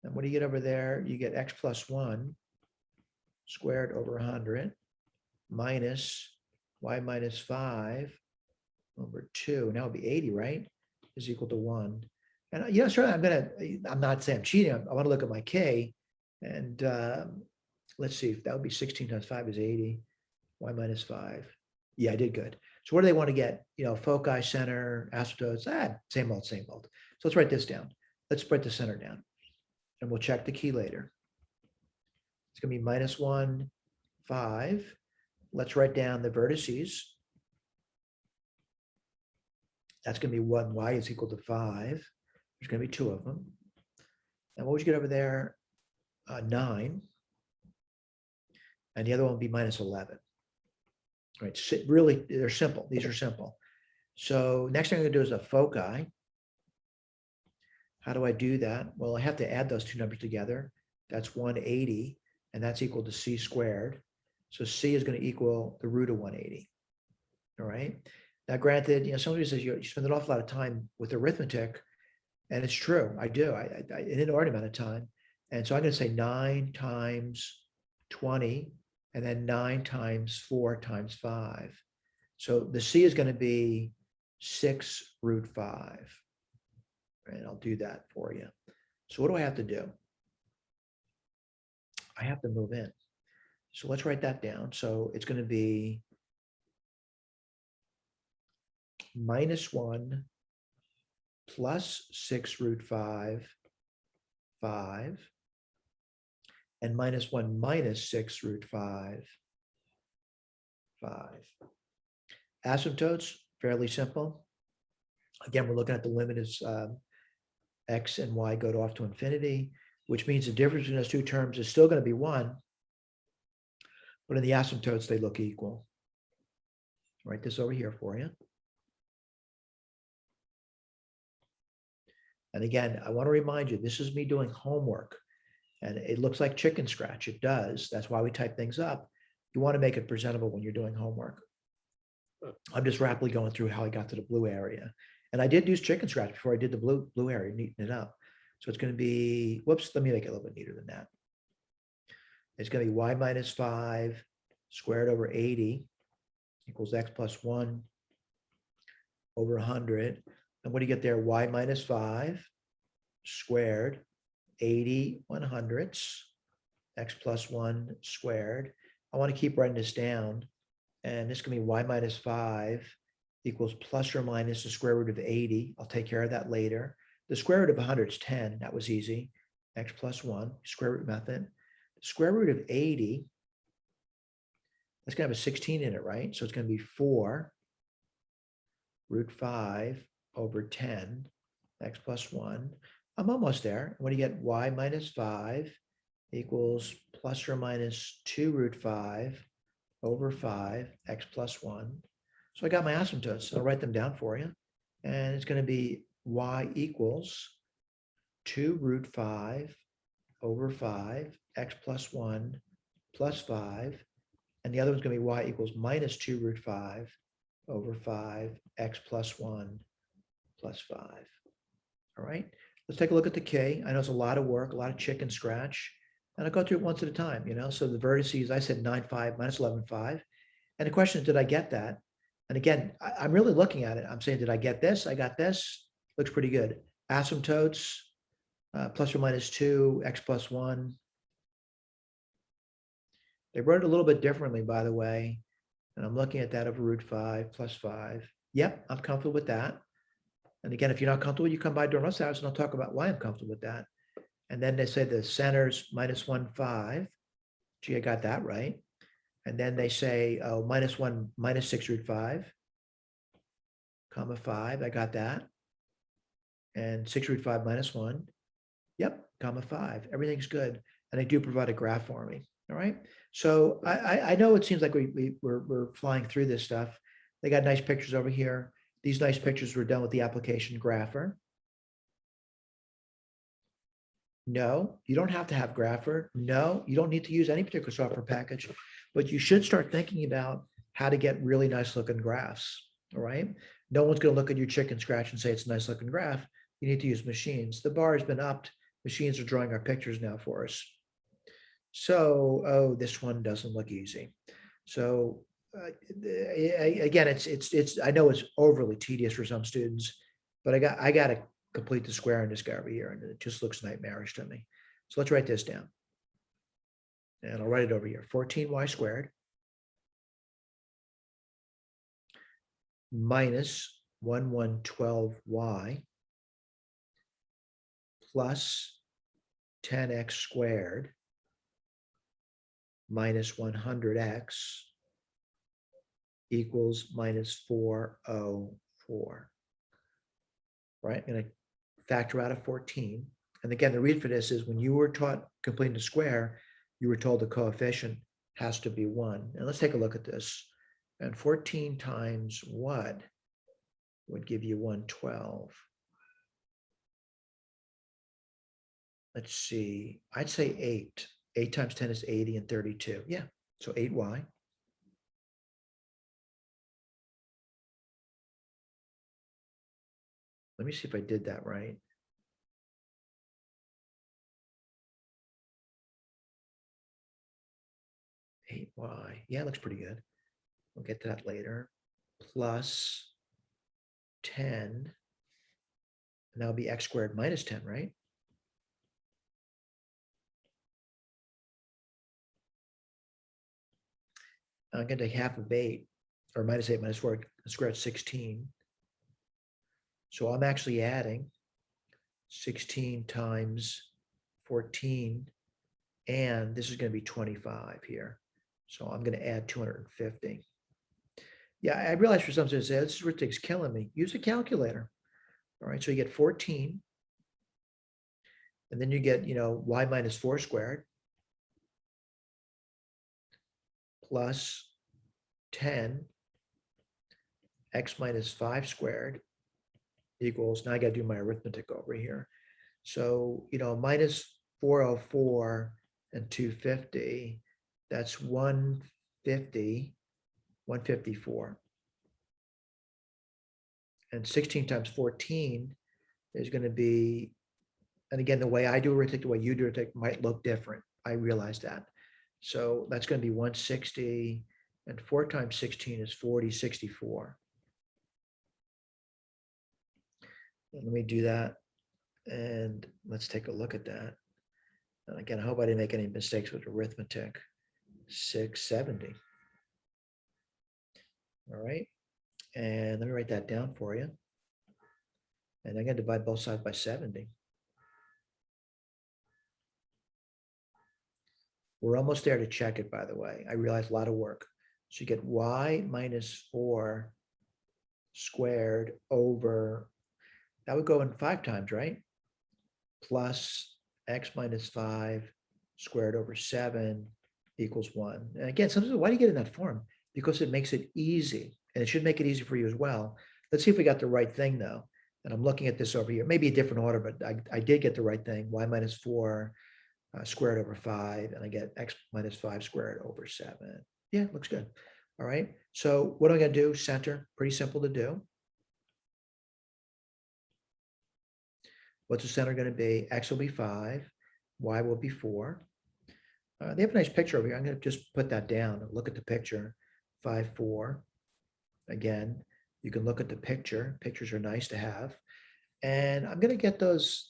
And what do you get over there? You get x plus 1 squared over 100 minus y minus 5 over 2. Now it'll be 80, right? Is equal to 1. And you know, sure, I'm not saying I'm cheating. I want to look at my k. And let's see, if that would be 16 times 5 is 80. Y minus 5. Yeah, I did good. So what do they want to get? You know, foci, center, asymptotes, same old, same old. So let's write this down. Let's write the center down. And we'll check the key later. It's going to be minus 1, 5. Let's write down the vertices. That's going to be 1, y is equal to 5. There's going to be 2 of them. And what would you get over there? 9. And the other one will be minus 11. Right, really, they're simple. These are simple. So next thing I'm going to do is a foci. How do I do that? Well, I have to add those two numbers together. That's 180, and that's equal to c squared. So c is going to equal the root of 180. All right. Now, granted, you know, somebody says you spend an awful lot of time with arithmetic, and it's true. I do. I in an inordinate amount of time. And so I'm going to say 9 times 20. And then 9 times 4 times 5. So the c is going to be 6 root 5. And I'll do that for you. So what do I have to do? I have to move in. So let's write that down. So it's going to be minus 1 plus 6 root 5, 5. And minus 1 minus 6 root 5, 5. Asymptotes, fairly simple. Again, we're looking at the limit as x and y go off to infinity, which means the difference between those two terms is still going to be 1. But in the asymptotes, they look equal. I'll write this over here for you. And again, I want to remind you, this is me doing homework. And it looks like chicken scratch. It does. That's why we type things up. You want to make it presentable when you're doing homework. I'm just rapidly going through how I got to the blue area. And I did use chicken scratch before I did the blue area, neaten it up. So it's going to be, whoops, let me make it a little bit neater than that. It's going to be y minus 5 squared over 80 equals x plus 1 over 100. And what do you get there? Y minus 5 squared 80 100ths, x plus 1 squared. I want to keep writing this down. And this is going to be y minus 5 equals plus or minus the square root of 80. I'll take care of that later. The square root of 100 is 10. That was easy. X plus 1, square root method. The square root of 80, that's going to have a 16 in it, right? So it's going to be 4 root 5 over 10, x plus 1. I'm almost there. What do you get? Y minus 5 equals plus or minus 2 root 5 over 5, x plus 1. So I got my asymptotes. I'll write them down for you. And it's going to be y equals 2 root 5 over 5, x plus 1 plus 5. And the other one's going to be y equals minus 2 root 5 over 5, x plus 1 plus 5. All right. Let's take a look at the K. I know it's a lot of work, a lot of chicken scratch. And I'll go through it once at a time, you know. So the vertices, I said 9, 5 minus 11, 5. And the question is, did I get that? And again, I'm really looking at it. I'm saying, did I get this? I got this. Looks pretty good. Asymptotes, plus or minus 2, x plus 1. They wrote it a little bit differently, by the way. And I'm looking at that over root 5 plus 5. Yep, I'm comfortable with that. And again, if you're not comfortable, you come by during rush hours and I'll talk about why I'm comfortable with that. And then they say the centers minus 1, 5. Gee, I got that right. And then they say, oh, minus 1, minus 6 root 5, comma 5. I got that. And 6 root 5 minus 1. Yep, comma 5. Everything's good. And they do provide a graph for me. All right. So I know it seems like we're flying through this stuff. They got nice pictures over here. These nice pictures were done with the application Grapher. No, you don't have to have Grapher. No, you don't need to use any particular software package, but you should start thinking about how to get really nice looking graphs. All right. No one's going to look at your chicken scratch and say it's a nice looking graph. You need to use machines. The bar has been upped. Machines are drawing our pictures now for us. So, oh, this one doesn't look easy. So again, I know it's overly tedious for some students, but I got to complete the square in this guy over here, and it just looks nightmarish to me. So let's write this down. And I'll write it over here. 14y squared minus 1112y plus 10x squared minus 100x equals minus 404. Right? I'm going to factor out of 14. And again, the reason for this is when you were taught completing the square, you were told the coefficient has to be 1. And let's take a look at this. And 14 times what would give you 112? Let's see. I'd say 8. 8 times 10 is 80 and 32. Yeah, so 8y. Let me see if I did that right. Y. Yeah, it looks pretty good. We'll get to that later. Plus 10. And that'll be x squared minus 10, right? I'm going to take half of 8, or minus 8 minus 4, square root 16. So I'm actually adding 16 times 14, and this is going to be 25 here. So I'm going to add 250. Yeah, I realize for some students, this arithmetic's killing me. Use a calculator. All right, so you get 14, and then you get, y minus 4 squared plus 10 x minus 5 squared equals, now I got to do my arithmetic over here. So, minus 404 and 250, that's 150, 154. And 16 times 14 is going to be, and again, the way I do arithmetic, the way you do arithmetic might look different. I realize that. So that's going to be 160, and 4 times 16 is 40, 64. And let me do that. And let's take a look at that. And again, I hope I didn't make any mistakes with arithmetic. 670. All right. And let me write that down for you. And I'm going to divide both sides by 70. We're almost there to check it, by the way. I realize a lot of work. So you get y minus 4 squared over, that would go in 5 times, right? Plus x minus 5 squared over 7 equals 1. And again, sometimes, why do you get in that form? Because it makes it easy, and it should make it easy for you as well. Let's see if we got the right thing, though. And I'm looking at this over here, maybe a different order, but I did get the right thing. Y minus 4 squared over 5, and I get x minus 5 squared over 7. Yeah, looks good. All right. So what am I going to do? Center, pretty simple to do. What's the center going to be? X will be 5, y will be 4. They have a nice picture over here. I'm going to just put that down and look at the picture. 5, 4. Again, you can look at the picture. Pictures are nice to have. And I'm going to get those,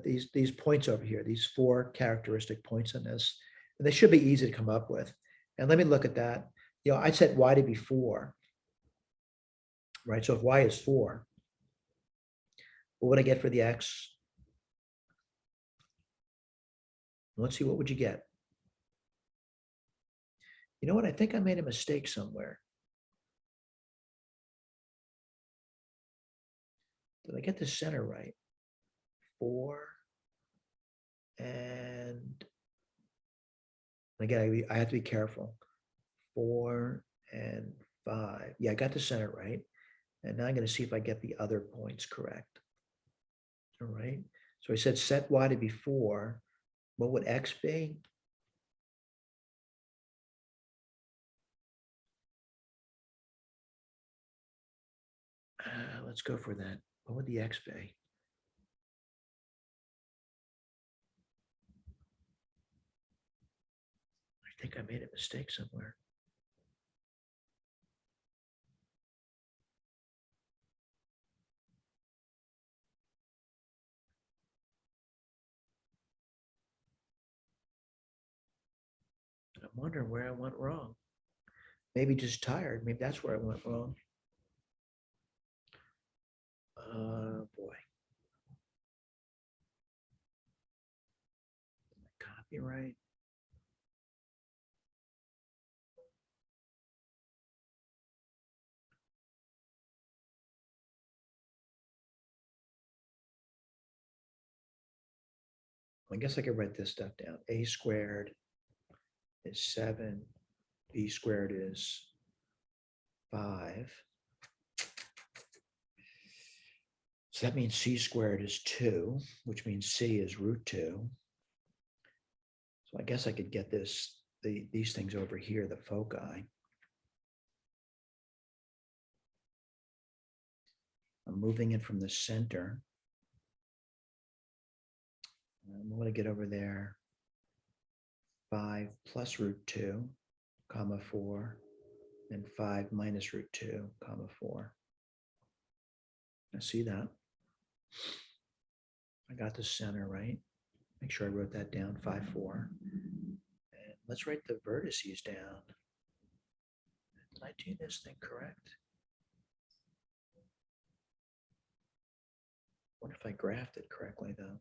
these points over here, these 4 characteristic points in this. And they should be easy to come up with. And let me look at that. I set y to be 4, right? So if y is 4, what would I get for the x? Let's see, what would you get? You know what? I think I made a mistake somewhere. Did I get the center right? 4 and again, I have to be careful. 4 and 5. Yeah, I got the center right. And now I'm going to see if I get the other points correct. All right. So I said set y to be 4. What would x be? Let's go for that. What would the x be? I think I made a mistake somewhere. I'm wondering where I went wrong. Maybe just tired. Maybe that's where I went wrong. Boy. Copyright. I guess I could write this stuff down. A squared is 7. B squared is 5. So that means c squared is 2, which means c is root 2. So I guess I could get these things over here, the foci. I'm moving it from the center. I'm going to get over there 5 plus root 2, comma 4, and 5 minus root 2, comma 4. I see that. I got the center right. Make sure I wrote that down, 5, 4. And let's write the vertices down. Did I do this thing correct? I wonder if I graphed it correctly, though.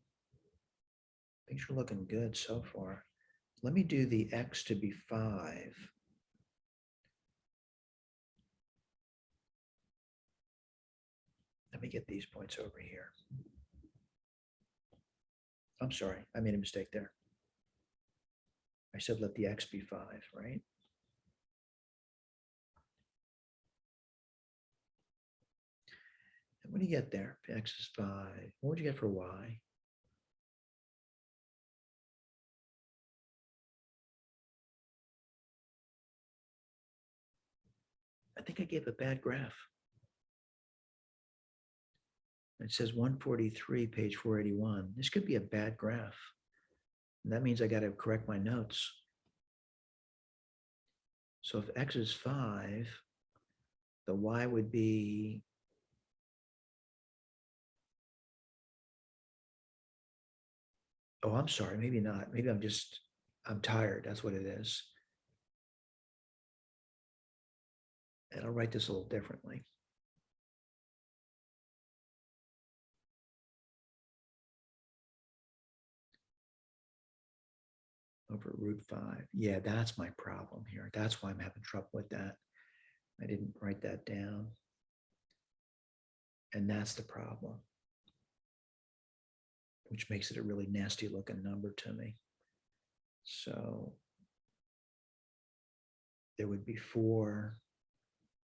Things are looking good so far. Let me do the x to be 5. Let me get these points over here. I'm sorry, I made a mistake there. I said let the x be 5, right? And when you get there, if x is 5, what would you get for y? I think I gave a bad graph. It says 143, page 481. This could be a bad graph. And that means I got to correct my notes. So if x is 5, the y would be oh, I'm sorry, maybe not. Maybe I'm tired. That's what it is. And I'll write this a little differently. Over root 5. Yeah, that's my problem here. That's why I'm having trouble with that. I didn't write that down. And that's the problem, which makes it a really nasty looking number to me. So there would be 4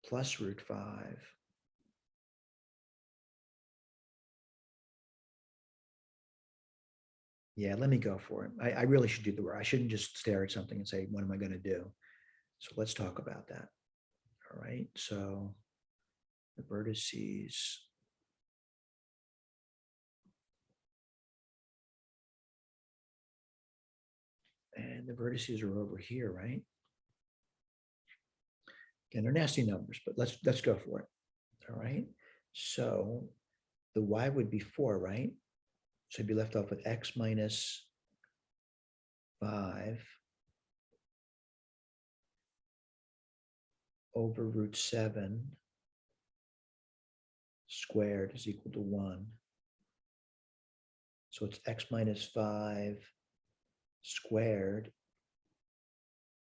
plus root 5. Yeah, let me go for it. I really should do the work. I shouldn't just stare at something and say, what am I going to do? So let's talk about that. All right. So the vertices. And the vertices are over here, right? Again, they're nasty numbers, but let's go for it. All right. So the y would be 4, right? So you'd be left off with x minus 5 over root 7 squared is equal to 1. So it's x minus 5 squared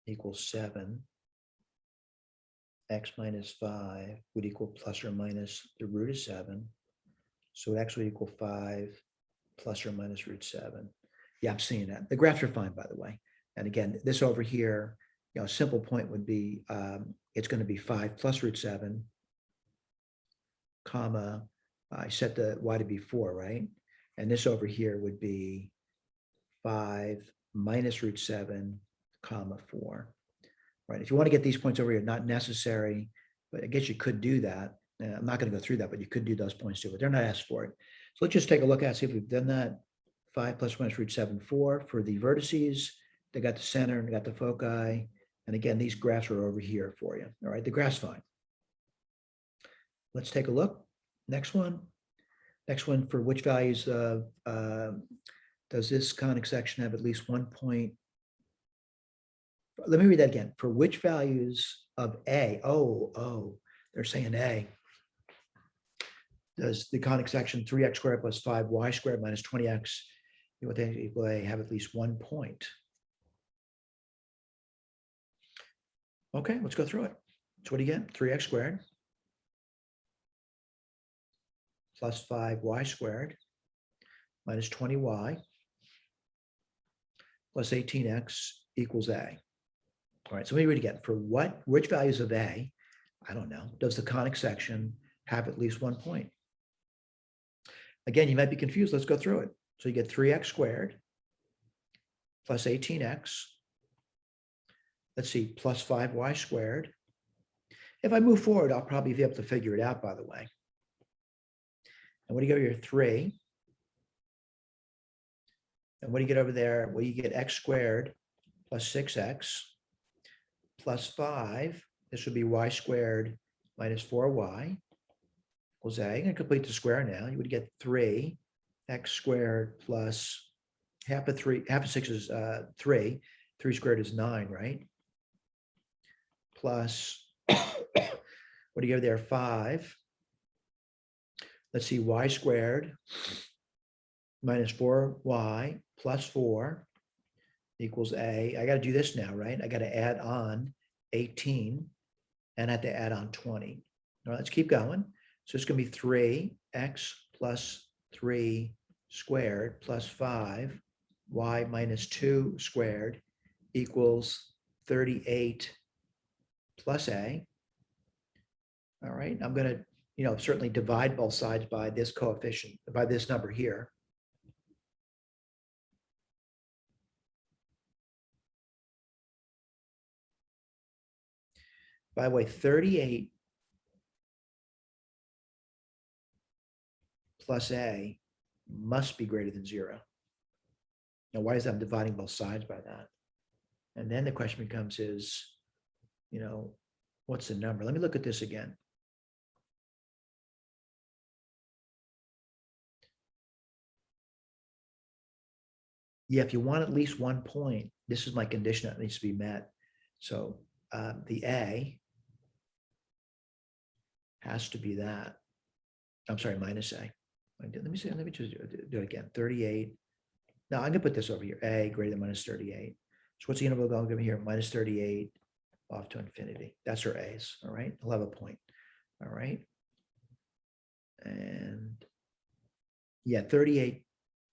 equals 7. X minus 5 would equal plus or minus the root of 7. So it actually equal 5 plus or minus root 7. Yeah, I'm seeing that. The graphs are fine, by the way. And again, this over here, a simple point would be, it's going to be 5 plus root 7, comma, I set the y to be 4, right? And this over here would be 5 minus root 7, comma 4. Right? If you want to get these points over here, not necessary, but I guess you could do that. I'm not going to go through that, but you could do those points too, but they're not asked for it. So let's just take a look at, see if we've done that. 5 plus minus root 7, 4 for the vertices. They got the center and got the foci. And again, these graphs are over here for you. All right, the graph's fine. Let's take a look. Next one. Next one, for which values does this conic section have at least 1 point? Let me read that again. For which values of A? Oh, they're saying A. Does the conic section 3x squared plus 5y squared minus 20x equal A have at least 1 point? Okay, let's go through it. So what do you get? 3x squared plus 5y squared minus 20y plus 18x equals A. All right, so let me read again. For which values of A, I don't know, does the conic section have at least 1 point? Again, you might be confused. Let's go through it. So you get 3x squared plus 18x. Let's see, plus 5y squared. If I move forward, I'll probably be able to figure it out, by the way. And what do you get over here? 3. And what do you get over there? Well, you get x squared plus 6x plus 5. This would be y squared minus 4y equals A. I'm going to complete the square now. You would get 3 x squared plus half of 6 is 3. 3 squared is 9, right? Plus, what do you have there? 5. Let's see, y squared minus 4y plus 4 equals A. I got to do this now, right? I got to add on 18 and I have to add on 20. All right, let's keep going. So it's going to be 3x plus 3 squared plus 5y minus 2 squared equals 38 plus A. All right, I'm going to, certainly divide both sides by this coefficient, by this number here. By the way, 38 plus A must be greater than 0. Now, why is that? I'm dividing both sides by that. And then the question becomes is, what's the number? Let me look at this again. Yeah, if you want at least 1 point, this is my condition that needs to be met. So the A has to be that. I'm sorry, minus A. Let me just do it again. 38. Now I'm gonna put this over here. A greater than minus 38. So what's the interval going to be here? Minus 38 off to infinity. That's our A's. All right. I'll have a point. All right. And yeah, 38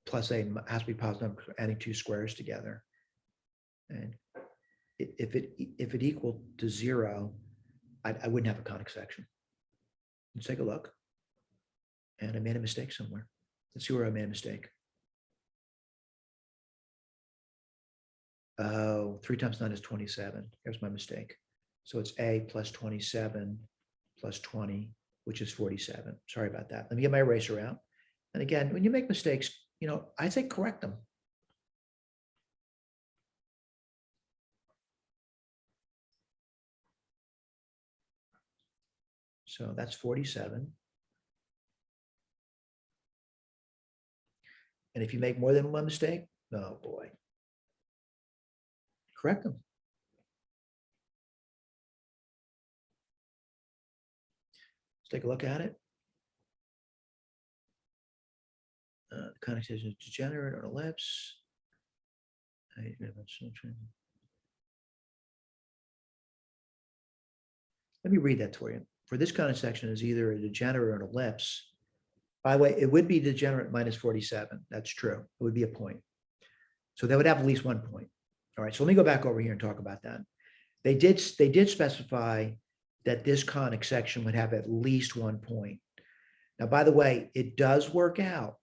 plus A has to be positive number, adding 2 squares together. And if it equaled to 0, I wouldn't have a conic section. Let's take a look. And I made a mistake somewhere. Let's see where I made a mistake. Oh, 3 times 9 is 27. Here's my mistake. So it's A plus 27 plus 20, which is 47. Sorry about that. Let me get my eraser out. And again, when you make mistakes, I say correct them. So that's 47. And if you make more than one mistake, oh boy, correct them. Let's take a look at it. The conic section is degenerate or ellipse. Let me read that for you. For this conic section is either a degenerate or an ellipse. By the way, it would be degenerate minus 47. That's true. It would be a point. So they would have at least 1 point. All right, so let me go back over here and talk about that. They did specify that this conic section would have at least 1 point. Now, by the way, it does work out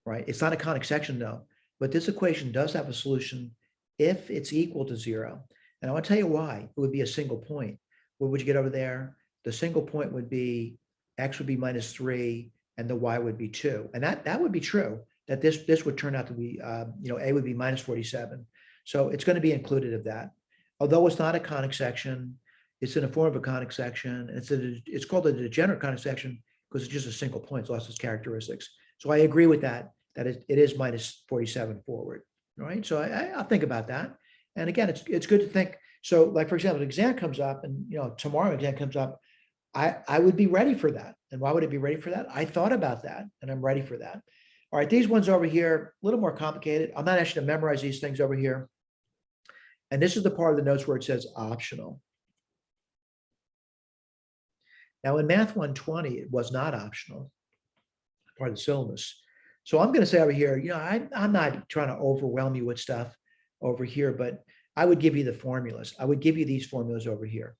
right? It's not a conic section though, but this equation does have a solution if it's equal to 0. And I want to tell you why. It would be a single point. What would you get over there? The single point would be x would be -3 and the y would be 2. And that would be true, that this would turn out to be, a would be -47. So it's going to be included of that. Although it's not a conic section, it's in the form of a conic section. It's called a degenerate conic section because it's just a single point. It's lost its characteristics. So I agree with that it is -47 forward. All right. So I'll think about that. And again, it's good to think. So like, for example, an exam comes up and, tomorrow an exam comes up, I would be ready for that. And why would I be ready for that? I thought about that and I'm ready for that. All right. These ones over here, a little more complicated. I'm not actually going to memorize these things over here. And this is the part of the notes where it says optional. Now in Math 120, it was not optional, part of the syllabus. So I'm going to say over here, I'm not trying to overwhelm you with stuff over here, but I would give you the formulas. I would give you these formulas over here.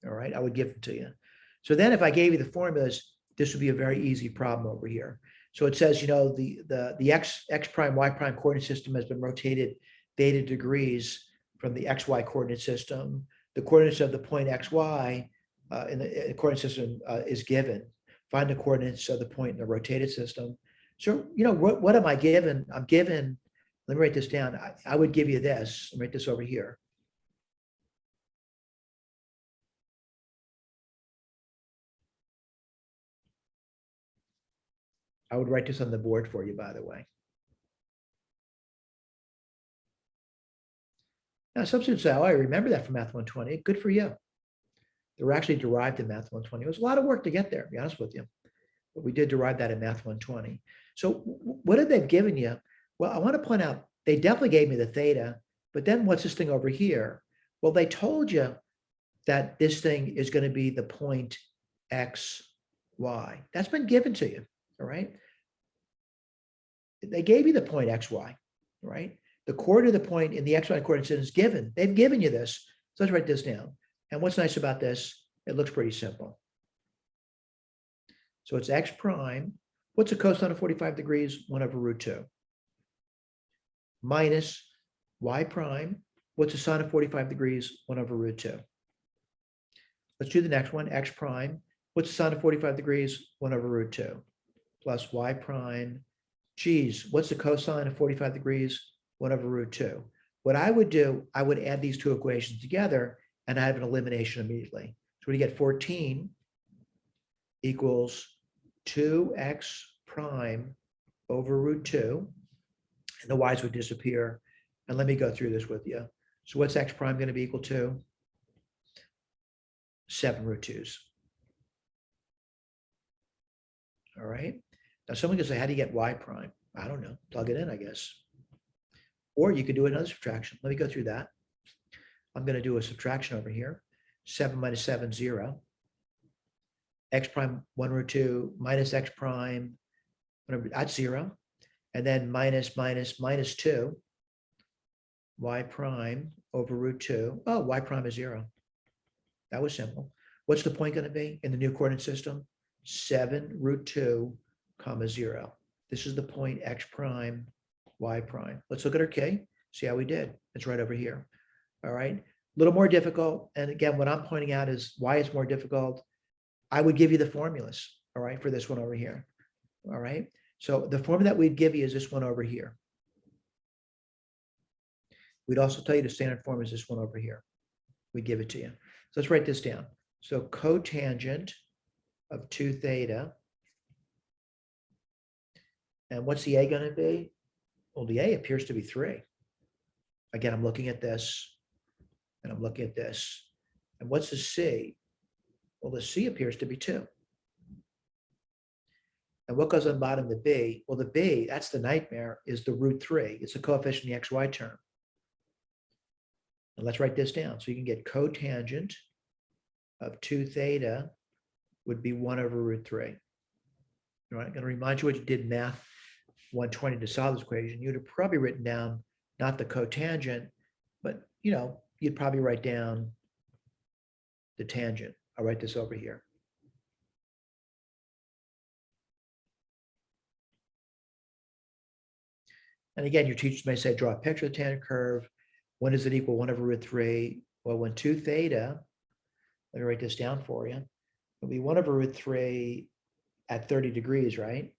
All right, I would give them to you. So then if I gave you the formulas, this would be a very easy problem over here. So it says, the x prime, y prime coordinate system has been rotated theta degrees from the xy coordinate system. The coordinates of the point xy in the coordinate system is given. Find the coordinates of the point in the rotated system. So, what am I given? I'm given, let me write this down. I would give you this. Let me write this over here. I would write this on the board for you, by the way. Now, some students say, oh, I remember that from Math 120. Good for you. They were actually derived in Math 120. It was a lot of work to get there, to be honest with you. But we did derive that in Math 120. So what have they given you? Well, I want to point out, they definitely gave me the theta, but then what's this thing over here? Well, they told you that this thing is going to be the point x, y. That's been given to you, all right? They gave you the point x, y, right? The coordinate of the point in the xy coordinate system is given. They've given you this. So let's write this down. And what's nice about this, it looks pretty simple. So it's x prime. What's the cosine of 45 degrees? 1/√2. Minus y prime. What's the sine of 45 degrees? 1/√2. Let's do the next one, x prime. What's the sine of 45 degrees? 1/√2. Plus y prime. Geez, what's the cosine of 45 degrees? 1/√2. What I would do, I would add these two equations together and I have an elimination immediately. So when you get 14 equals 2x prime over √2, and the y's would disappear. And let me go through this with you. So what's x prime going to be equal to? 7√2s. All right. Now someone can say, how do you get y prime? I don't know. Plug it in, I guess. Or you could do another subtraction. Let me go through that. I'm going to do a subtraction over here. 7 minus 7, 0. X prime 1/2 minus x prime, whatever, that's 0. And then minus 2, y prime over √2. Oh, y prime is 0. That was simple. What's the point going to be in the new coordinate system? 7√2, 0. This is the point x prime, y prime. Let's look at our k, see how we did. It's right over here. All right. A little more difficult. And again, what I'm pointing out is why it's more difficult. I would give you the formulas, all right, for this one over here. All right. So the formula that we'd give you is this one over here. We'd also tell you the standard form is this one over here. We'd give it to you. So let's write this down. So cotangent of 2 theta. And what's the a going to be? Well, the a appears to be 3. Again, I'm looking at this and I'm looking at this. And what's the c? Well, the c appears to be 2. And what goes on bottom, the b? Well, the b, that's the nightmare, is the √3. It's the coefficient in the xy term. And let's write this down. So you can get cotangent of 2 theta would be 1/√3. All right, I'm going to remind you what you did in Math 120 to solve this equation. You'd have probably written down not the cotangent, but you'd probably write down the tangent. I'll write this over here. And again, your teachers may say, draw a picture of the tangent curve. When does it equal 1 over root 3? Well, when 2 theta, let me write this down for you. It'll be 1 over root 3 at 30 degrees, right?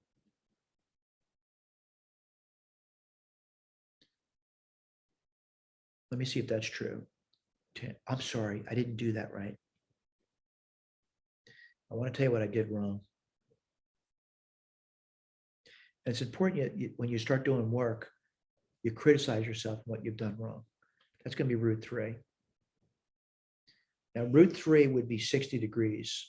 Let me see if that's true. I'm sorry, I didn't do that right. I want to tell you what I did wrong. And it's important when you start doing work, you criticize yourself and what you've done wrong. That's going to be root 3. Now, root 3 would be 60 degrees.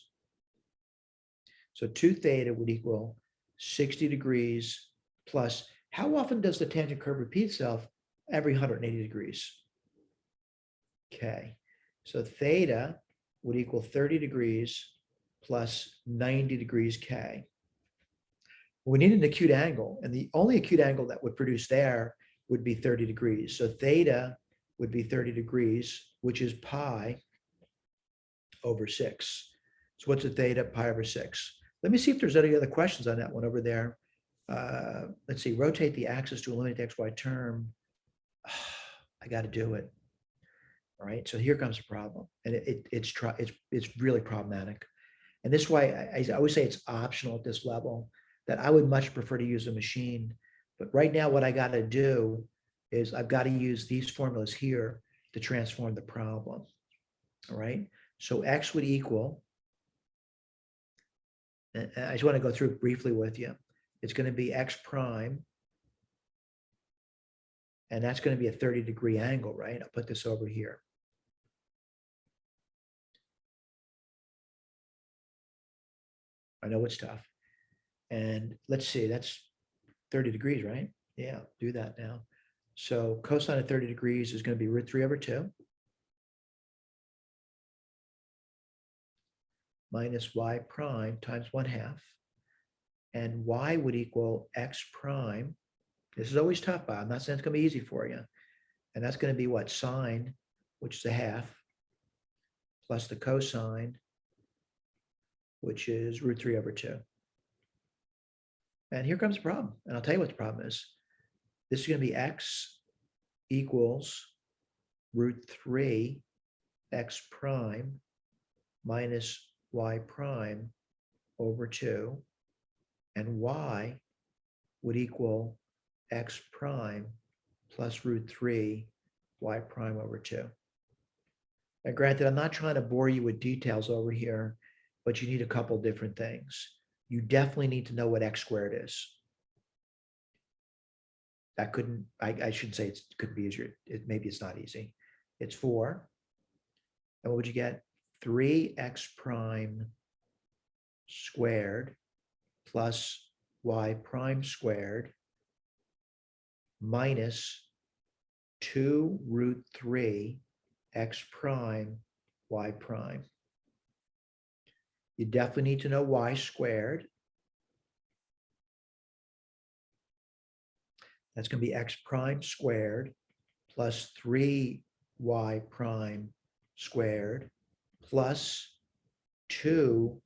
So 2 theta would equal 60 degrees plus, how often does the tangent curve repeat itself? Every 180 degrees. Okay, so theta would equal 30 degrees plus 90 degrees K. We need an acute angle, and the only acute angle that would produce there would be 30 degrees. So theta would be 30 degrees, which is pi over 6. So what's a theta? Pi over 6. Let me see if there's any other questions on that one over there. Let's see, rotate the axis to eliminate the XY term. I got to do it. All right, so here comes the problem, and it's really problematic. And this is why I always say it's optional at this level, that I would much prefer to use a machine. But right now, what I got to do is I've got to use these formulas here to transform the problem. All right, so X would equal, and I just want to go through it briefly with you. It's going to be X prime, and that's going to be a 30-degree angle, right? I'll put this over here. I know it's tough. And let's see, that's 30 degrees, right? Yeah, do that now. So cosine of 30 degrees is going to be root 3 over 2 minus y prime times 1/2. And y would equal x prime. This is always tough, Bob. I'm not saying it's going to be easy for you. And that's going to be what? Sine, which is a half, plus the cosine, which is root 3 over 2. And here comes the problem. And I'll tell you what the problem is. This is going to be x equals root 3 x prime minus y prime over 2. And y would equal x prime plus root 3 y prime over 2. Now, granted, I'm not trying to bore you with details over here, but you need a couple different things. You definitely need to know what x squared is. That couldn't, I shouldn't say it could be easier. Maybe it's not easy. It's 4. And what would you get? 3x prime squared plus y prime squared minus 2 root 3 x prime y prime. You definitely need to know y squared. That's going to be x prime squared plus 3y prime squared plus 2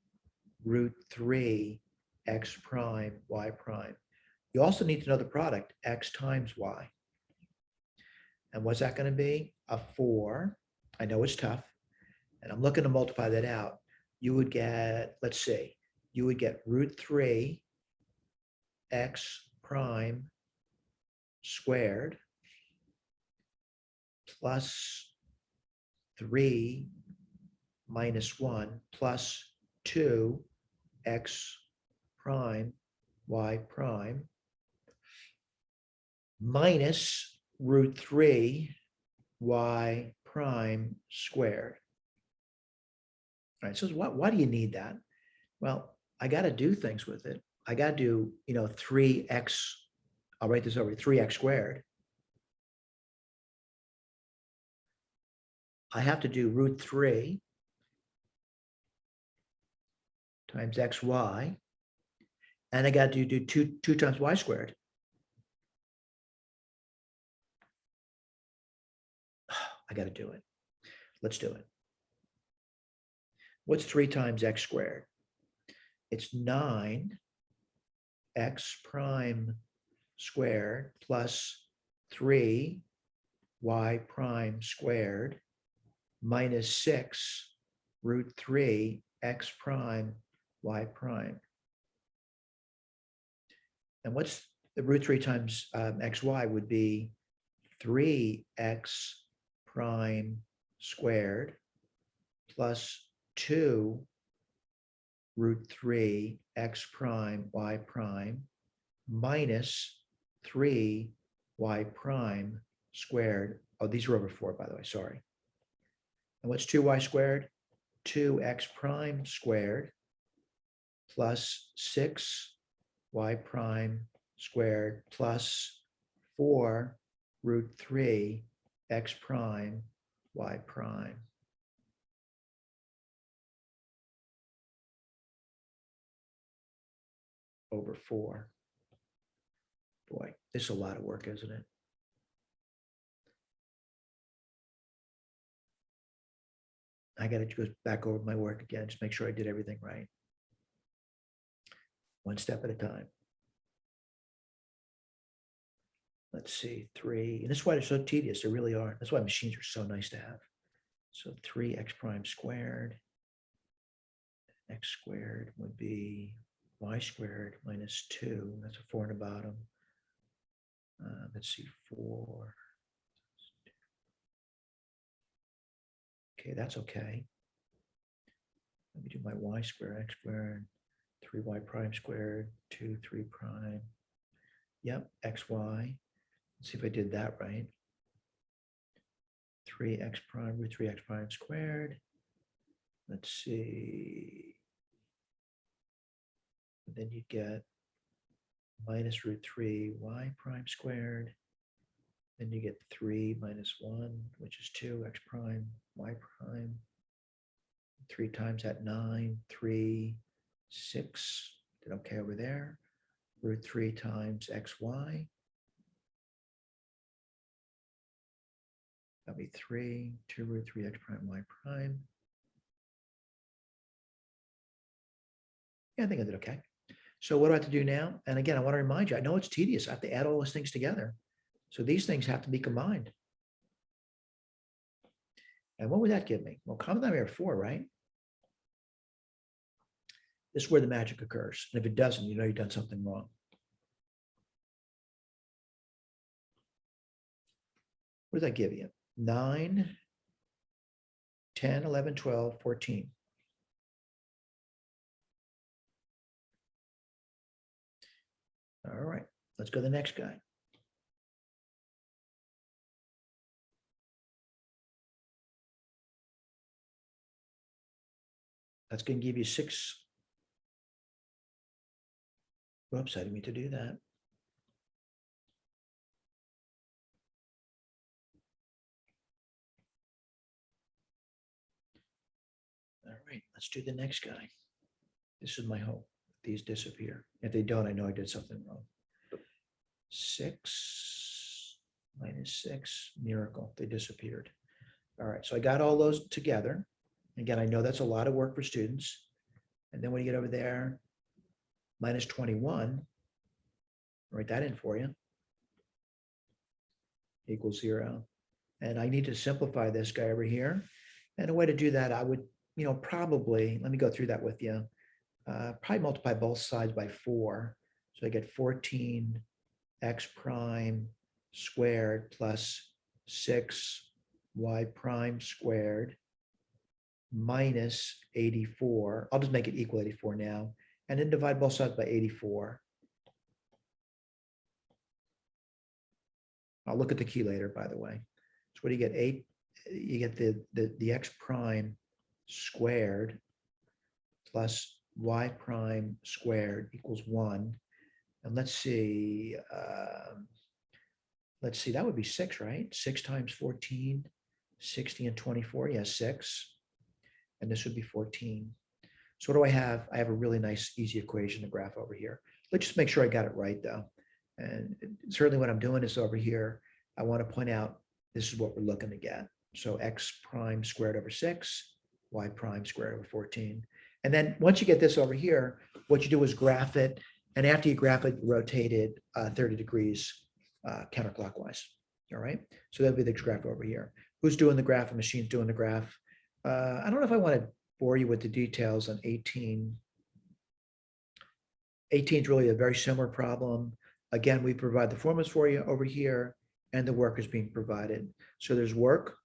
root 3 x prime y prime. You also need to know the product, x times y. And what's that going to be? A 4. I know it's tough. And I'm looking to multiply that out. You would get, let's see, you would get root 3 x prime squared plus 3 minus 1 plus 2 x prime y prime minus root 3 y prime squared. All right, so why do you need that? Well, I got to do things with it. I got to do, 3x, I'll write this over, 3x squared. I have to do root 3 times xy, and I got to do 2 times y squared. I got to do it. Let's do it. What's 3 times x squared? It's 9 x prime squared plus 3y prime squared minus 6 root 3 x prime y prime. And what's the root 3 times xy would be 3x prime squared plus 2 root 3 x prime y prime minus 3 y prime squared. Oh, these are over 4, by the way, sorry. And what's 2y squared? 2x prime squared plus 6y prime squared plus 4 root 3 x prime y prime. Over 4. Boy, this is a lot of work, isn't it? I got to go back over my work again, just make sure I did everything right. One step at a time. Let's see, 3. And this is why they're so tedious. They really are. That's why machines are so nice to have. So 3x prime squared. X squared would be y squared minus 2. That's a 4 in the bottom. Let's see, 4. Okay, that's okay. Let me do my y squared, x squared, 3y prime squared, 2, 3 prime. Yep, xy. Let's see if I did that right. 3x prime root 3x prime squared. Let's see. And then you get minus root 3 y prime squared. Then you get 3 minus 1, which is 2 x prime y prime. 3 times that 9, 3, 6. Did okay over there. Root 3 times xy. That'll be 3, 2 root 3 x prime y prime. Yeah, I think I did okay. So what do I have to do now? And again, I want to remind you, I know it's tedious. I have to add all those things together. So these things have to be combined. And what would that give me? Well, common denominator 4, right? This is where the magic occurs. And if it doesn't, you know you've done something wrong. What does that give you? 9, 10, 11, 12, 14. All right, let's go to the next guy. That's going to give you 6. Whoops, I didn't mean to do that. All right, let's do the next guy. This is my hope. These disappear. If they don't, I know I did something wrong. 6 minus 6, miracle, they disappeared. All right, so I got all those together. Again, I know that's a lot of work for students. And then when you get over there, minus 21, write that in for you, equals 0. And I need to simplify this guy over here. And a way to do that, I would, probably, let me go through that with you. Probably multiply both sides by 4. So I get 14 x prime squared plus 6 y prime squared minus 84. I'll just make it equal 84 now. And then divide both sides by 84. I'll look at the key later, by the way. So what do you get? 8, you get the x prime squared plus y prime squared equals 1. And let's see, that would be 6, right? 6 times 14, 60 and 24, yes, 6. And this would be 14. So what do I have? I have a really nice, easy equation to graph over here. Let's just make sure I got it right, though. And certainly what I'm doing is over here, I want to point out this is what we're looking to get. So x prime squared over 6, y prime squared over 14. And then once you get this over here, what you do is graph it And after you graph it, rotate it 30 degrees counterclockwise. All right. So that'll be the graph over here. Who's doing the graph? The machine's doing the graph. I don't know if I want to bore you with the details on 18. 18 is really a very similar problem. Again, we provide the formulas for you over here, and the work is being provided. So there's work.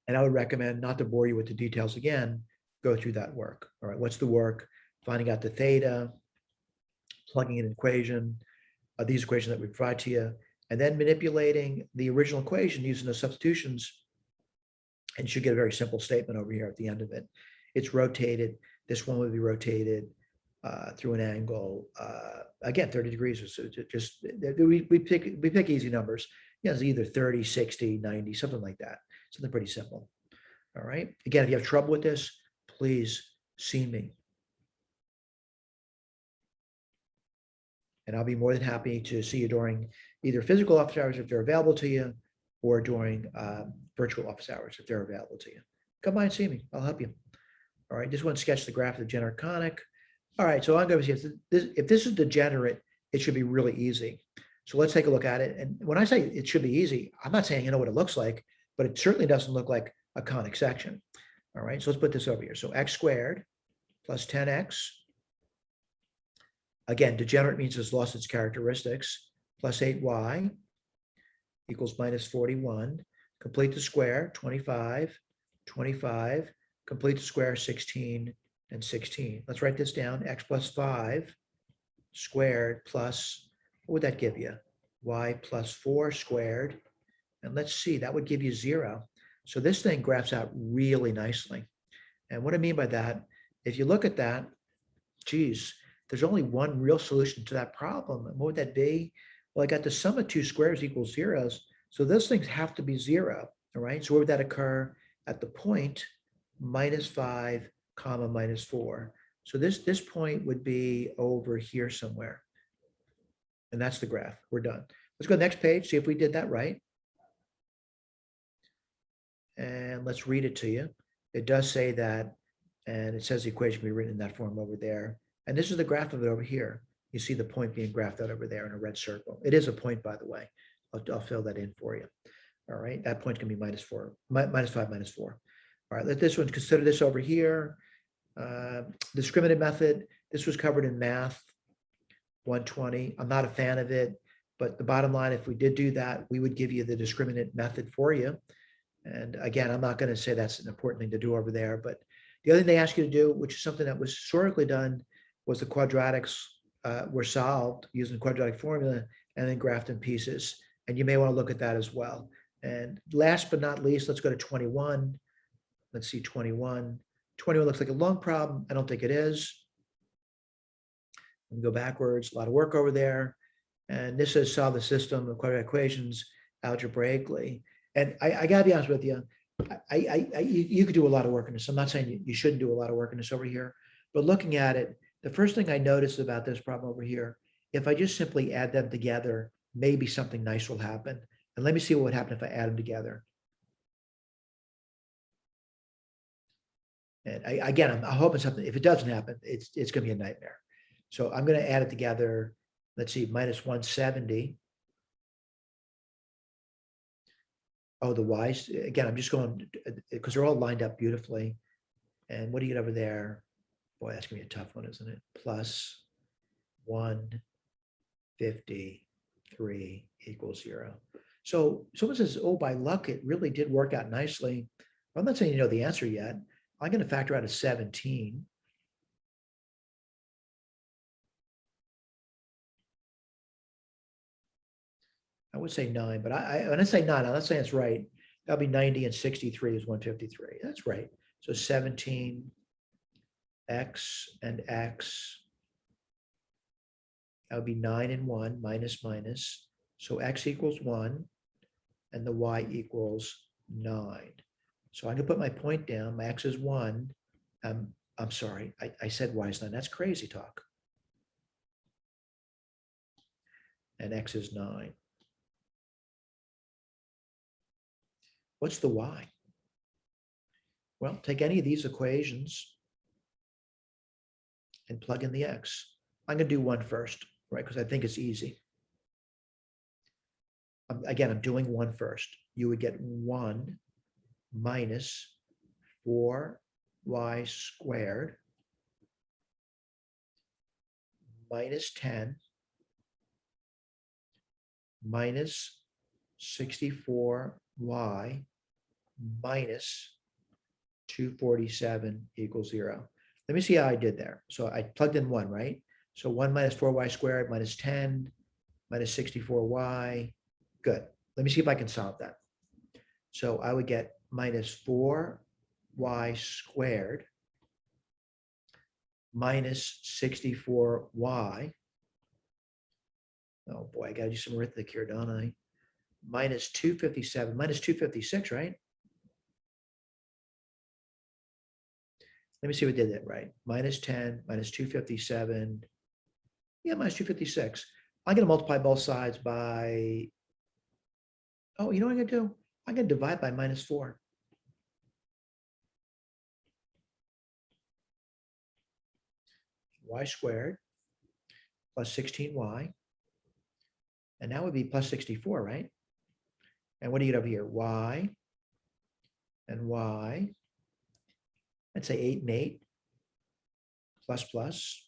And I would recommend, not to bore you with the details again, go through that work. All right, what's the work? Finding out the theta, plugging in an equation, these equations that we provide to you, and then manipulating the original equation using the substitutions, and you should get a very simple statement over here at the end of it. It's rotated. This one would be rotated through an angle, again, 30 degrees. So just, we pick easy numbers. You know, it's either 30, 60, 90, something like that. Something pretty simple. All right. Again, if you have trouble with this, please see me. And I'll be more than happy to see you during either physical office hours if they're available to you, or during virtual office hours if they're available to you. Come by and see me. I'll help you. All right. Just want to sketch the graph of the degenerate conic. All right. So I'm going to see if this is degenerate, it should be really easy. So let's take a look at it. And when I say it should be easy, I'm not saying you know what it looks like, but it certainly doesn't look like a conic section. All right. So let's put this over here. So x squared plus 10x. Again, degenerate means it's lost its characteristics, plus 8y equals minus 41. Complete the square, 25, 25. Complete the square, 16 and 16. Let's write this down. X plus 5 squared plus, what would that give you? Y plus 4 squared. And let's see, that would give you 0. So this thing graphs out really nicely. And what I mean by that, if you look at that, geez, there's only one real solution to that problem. And what would that be? Well, I got the sum of two squares equals zeros. So those things have to be 0. All right. So where would that occur? At the point minus 5, comma, minus 4. So this point would be over here somewhere. And that's the graph. We're done. Let's go to the next page, see if we did that right. And let's read it to you. It does say that, and it says the equation can be written in that form over there. And this is the graph of it over here. You see the point being graphed out over there in a red circle. It is a point, by the way. I'll fill that in for you. All right, that point can be minus 4, minus 5, minus 4. All right, let this one, consider this over here. Discriminant method, this was covered in math 120. I'm not a fan of it, but the bottom line, if we did do that, we would give you the discriminant method for you. And again, I'm not going to say that's an important thing to do over there, but the other thing they ask you to do, which is something that was historically done, was the quadratics were solved using the quadratic formula and then graphed in pieces. And you may want to look at that as well. And last but not least, let's go to 21. Let's see 21. 21 looks like a long problem. I don't think it is. And go backwards, a lot of work over there. And this is solve the system of quadratic equations algebraically. And I gotta be honest with you, you could do a lot of work in this. I'm not saying you shouldn't do a lot of work in this over here, but looking at it, the first thing I noticed about this problem over here, if I just simply add them together, maybe something nice will happen. And let me see what would happen if I add them together. And again, I'm hoping something, if it doesn't happen, it's going to be a nightmare. So I'm going to add it together. Let's see, minus 170. Oh, the y's, again, I'm just going, because they're all lined up beautifully. And what do you get over there? Boy, that's going to be a tough one, isn't it? Plus 153 equals 0. So someone says, oh, by luck, it really did work out nicely. Well, I'm not saying you know the answer yet. I'm going to factor out a 17. I would say 9, but when I say 9, I'm not saying it's right. That'll be 90 and 63 is 153. That's right. So 17, x and x. That would be 9 and 1 minus minus. So x equals 1 and the y equals 9. So I'm going to put my point down. My x is 1. I'm sorry. I said y is 9. That's crazy talk. And x is 9. What's the y? Well, take any of these equations and plug in the x. I'm going to do 1 first, right? Because I think it's easy. Again, I'm doing 1 first. You would get 1 minus 4y squared minus 10 minus 64y minus 247 equals 0. Let me see how I did there. So I plugged in 1, right? So 1 minus 4y squared minus 10 minus 64y. Good. Let me see if I can solve that. So I would get minus 4y squared minus 64y. Oh boy, I got to do some arithmetic here, don't I? Minus 257, minus 256, right? Let me see if we did that right. Minus 10, minus 257. Yeah, minus 256. I'm going to multiply both sides by, oh, you know what I'm going to do? I'm going to divide by minus 4. Y squared plus 16y. And that would be plus 64, right? And what do you get over here? Y and y. I'd say 8 and 8 plus plus.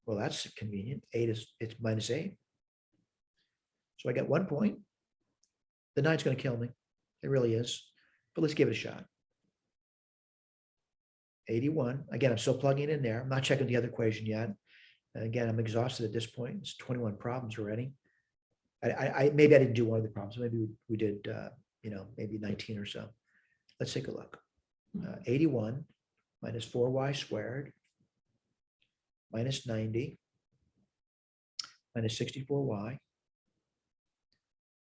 Well, that's convenient. 8 is, it's minus 8. So I got 1 point. The 9's going to kill me. It really is. But let's give it a shot. 81. Again, I'm still plugging in there. I'm not checking the other equation yet. And again, I'm exhausted at this point. It's 21 problems already. Maybe I didn't do one of the problems. Maybe we did, maybe 19 or so. Let's take a look. 81 minus 4y squared minus 90 minus 64y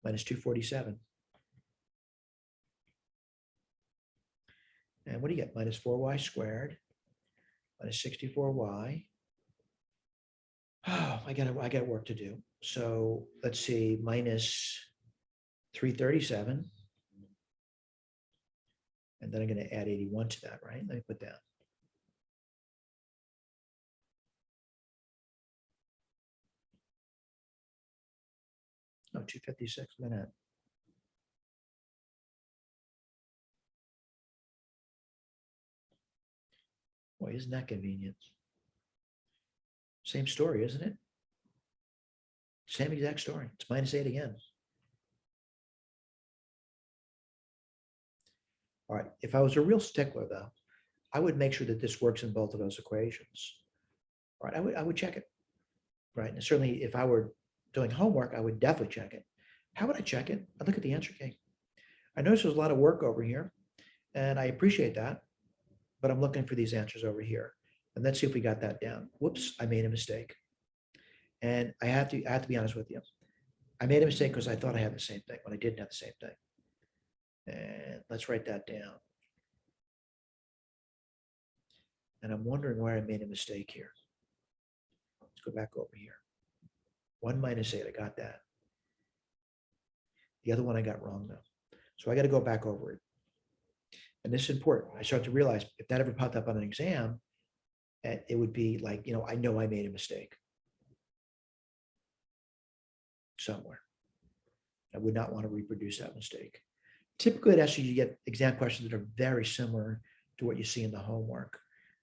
minus 247. And what do you get? Minus 4y squared minus 64y. Oh, I got work to do. So let's see, minus 337. And then I'm going to add 81 to that, right? Let me put down. No, 256 minute. Boy, isn't that convenient? Same story, isn't it? Same exact story. It's minus 8 again. All right. If I was a real stickler, though, I would make sure that this works in both of those equations. All right. I would check it. Right. And certainly if I were doing homework, I would definitely check it. How would I check it? I'd look at the answer key. I notice there's a lot of work over here, and I appreciate that, but I'm looking for these answers over here. And let's see if we got that down. Whoops, I made a mistake. And I have to be honest with you. I made a mistake because I thought I had the same thing when I didn't have the same thing. And let's write that down. And I'm wondering why I made a mistake here. Let's go back over here. 1 minus 8, I got that. The other one I got wrong though. So I got to go back over it. And this is important. I start to realize if that ever popped up on an exam, it would be like, I know I made a mistake somewhere. I would not want to reproduce that mistake. Typically at SU, you get exam questions that are very similar to what you see in the homework.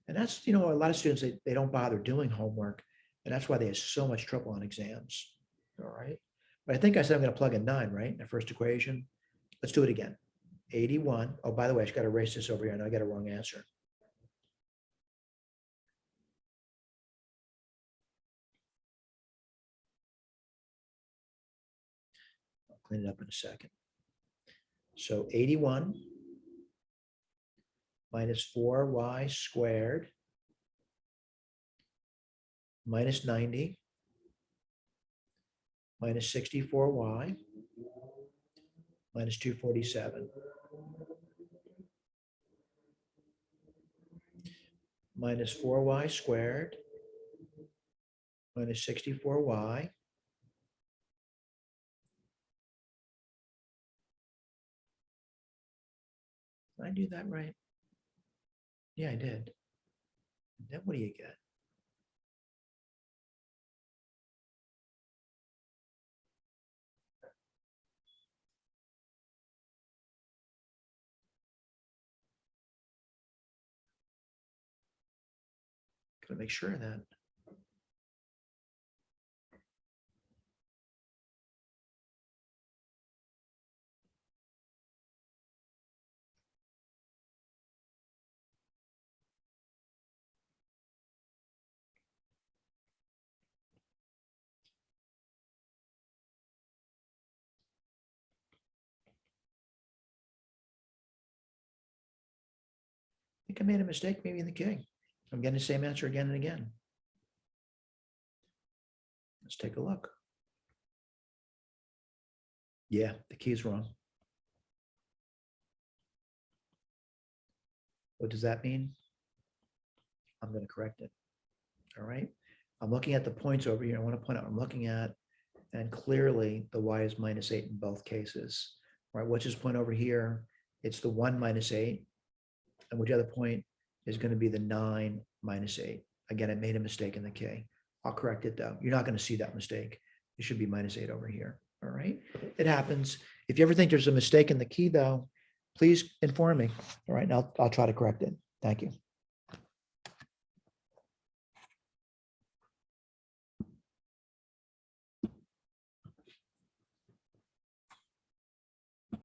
And that's, a lot of students, they don't bother doing homework. And that's why they have so much trouble on exams. All right. But I think I said I'm going to plug in 9, right? In the first equation. Let's do it again. 81. Oh, by the way, I just got to erase this over here. And I got a wrong answer. I'll clean it up in a second. So 81 minus 4y squared minus 90 minus 64y minus 247 minus 4y squared minus 64y Did I do that right? Yeah, I did. And then what do you get? Gotta make sure of that. I think I made a mistake maybe in the K. I'm getting the same answer again and again. Let's take a look. Yeah, the key is wrong. What does that mean? I'm going to correct it. All right. I'm looking at the points over here. I want to point out I'm looking at, and clearly the y is -8 in both cases. Right. What's this point over here? It's the 1 minus 8. And which other point is going to be the 9 minus 8. Again, I made a mistake in the K. I'll correct it though. You're not going to see that mistake. It should be -8 over here. All right. It happens. If you ever think there's a mistake in the key though, please inform me. All right. Now I'll try to correct it. Thank you.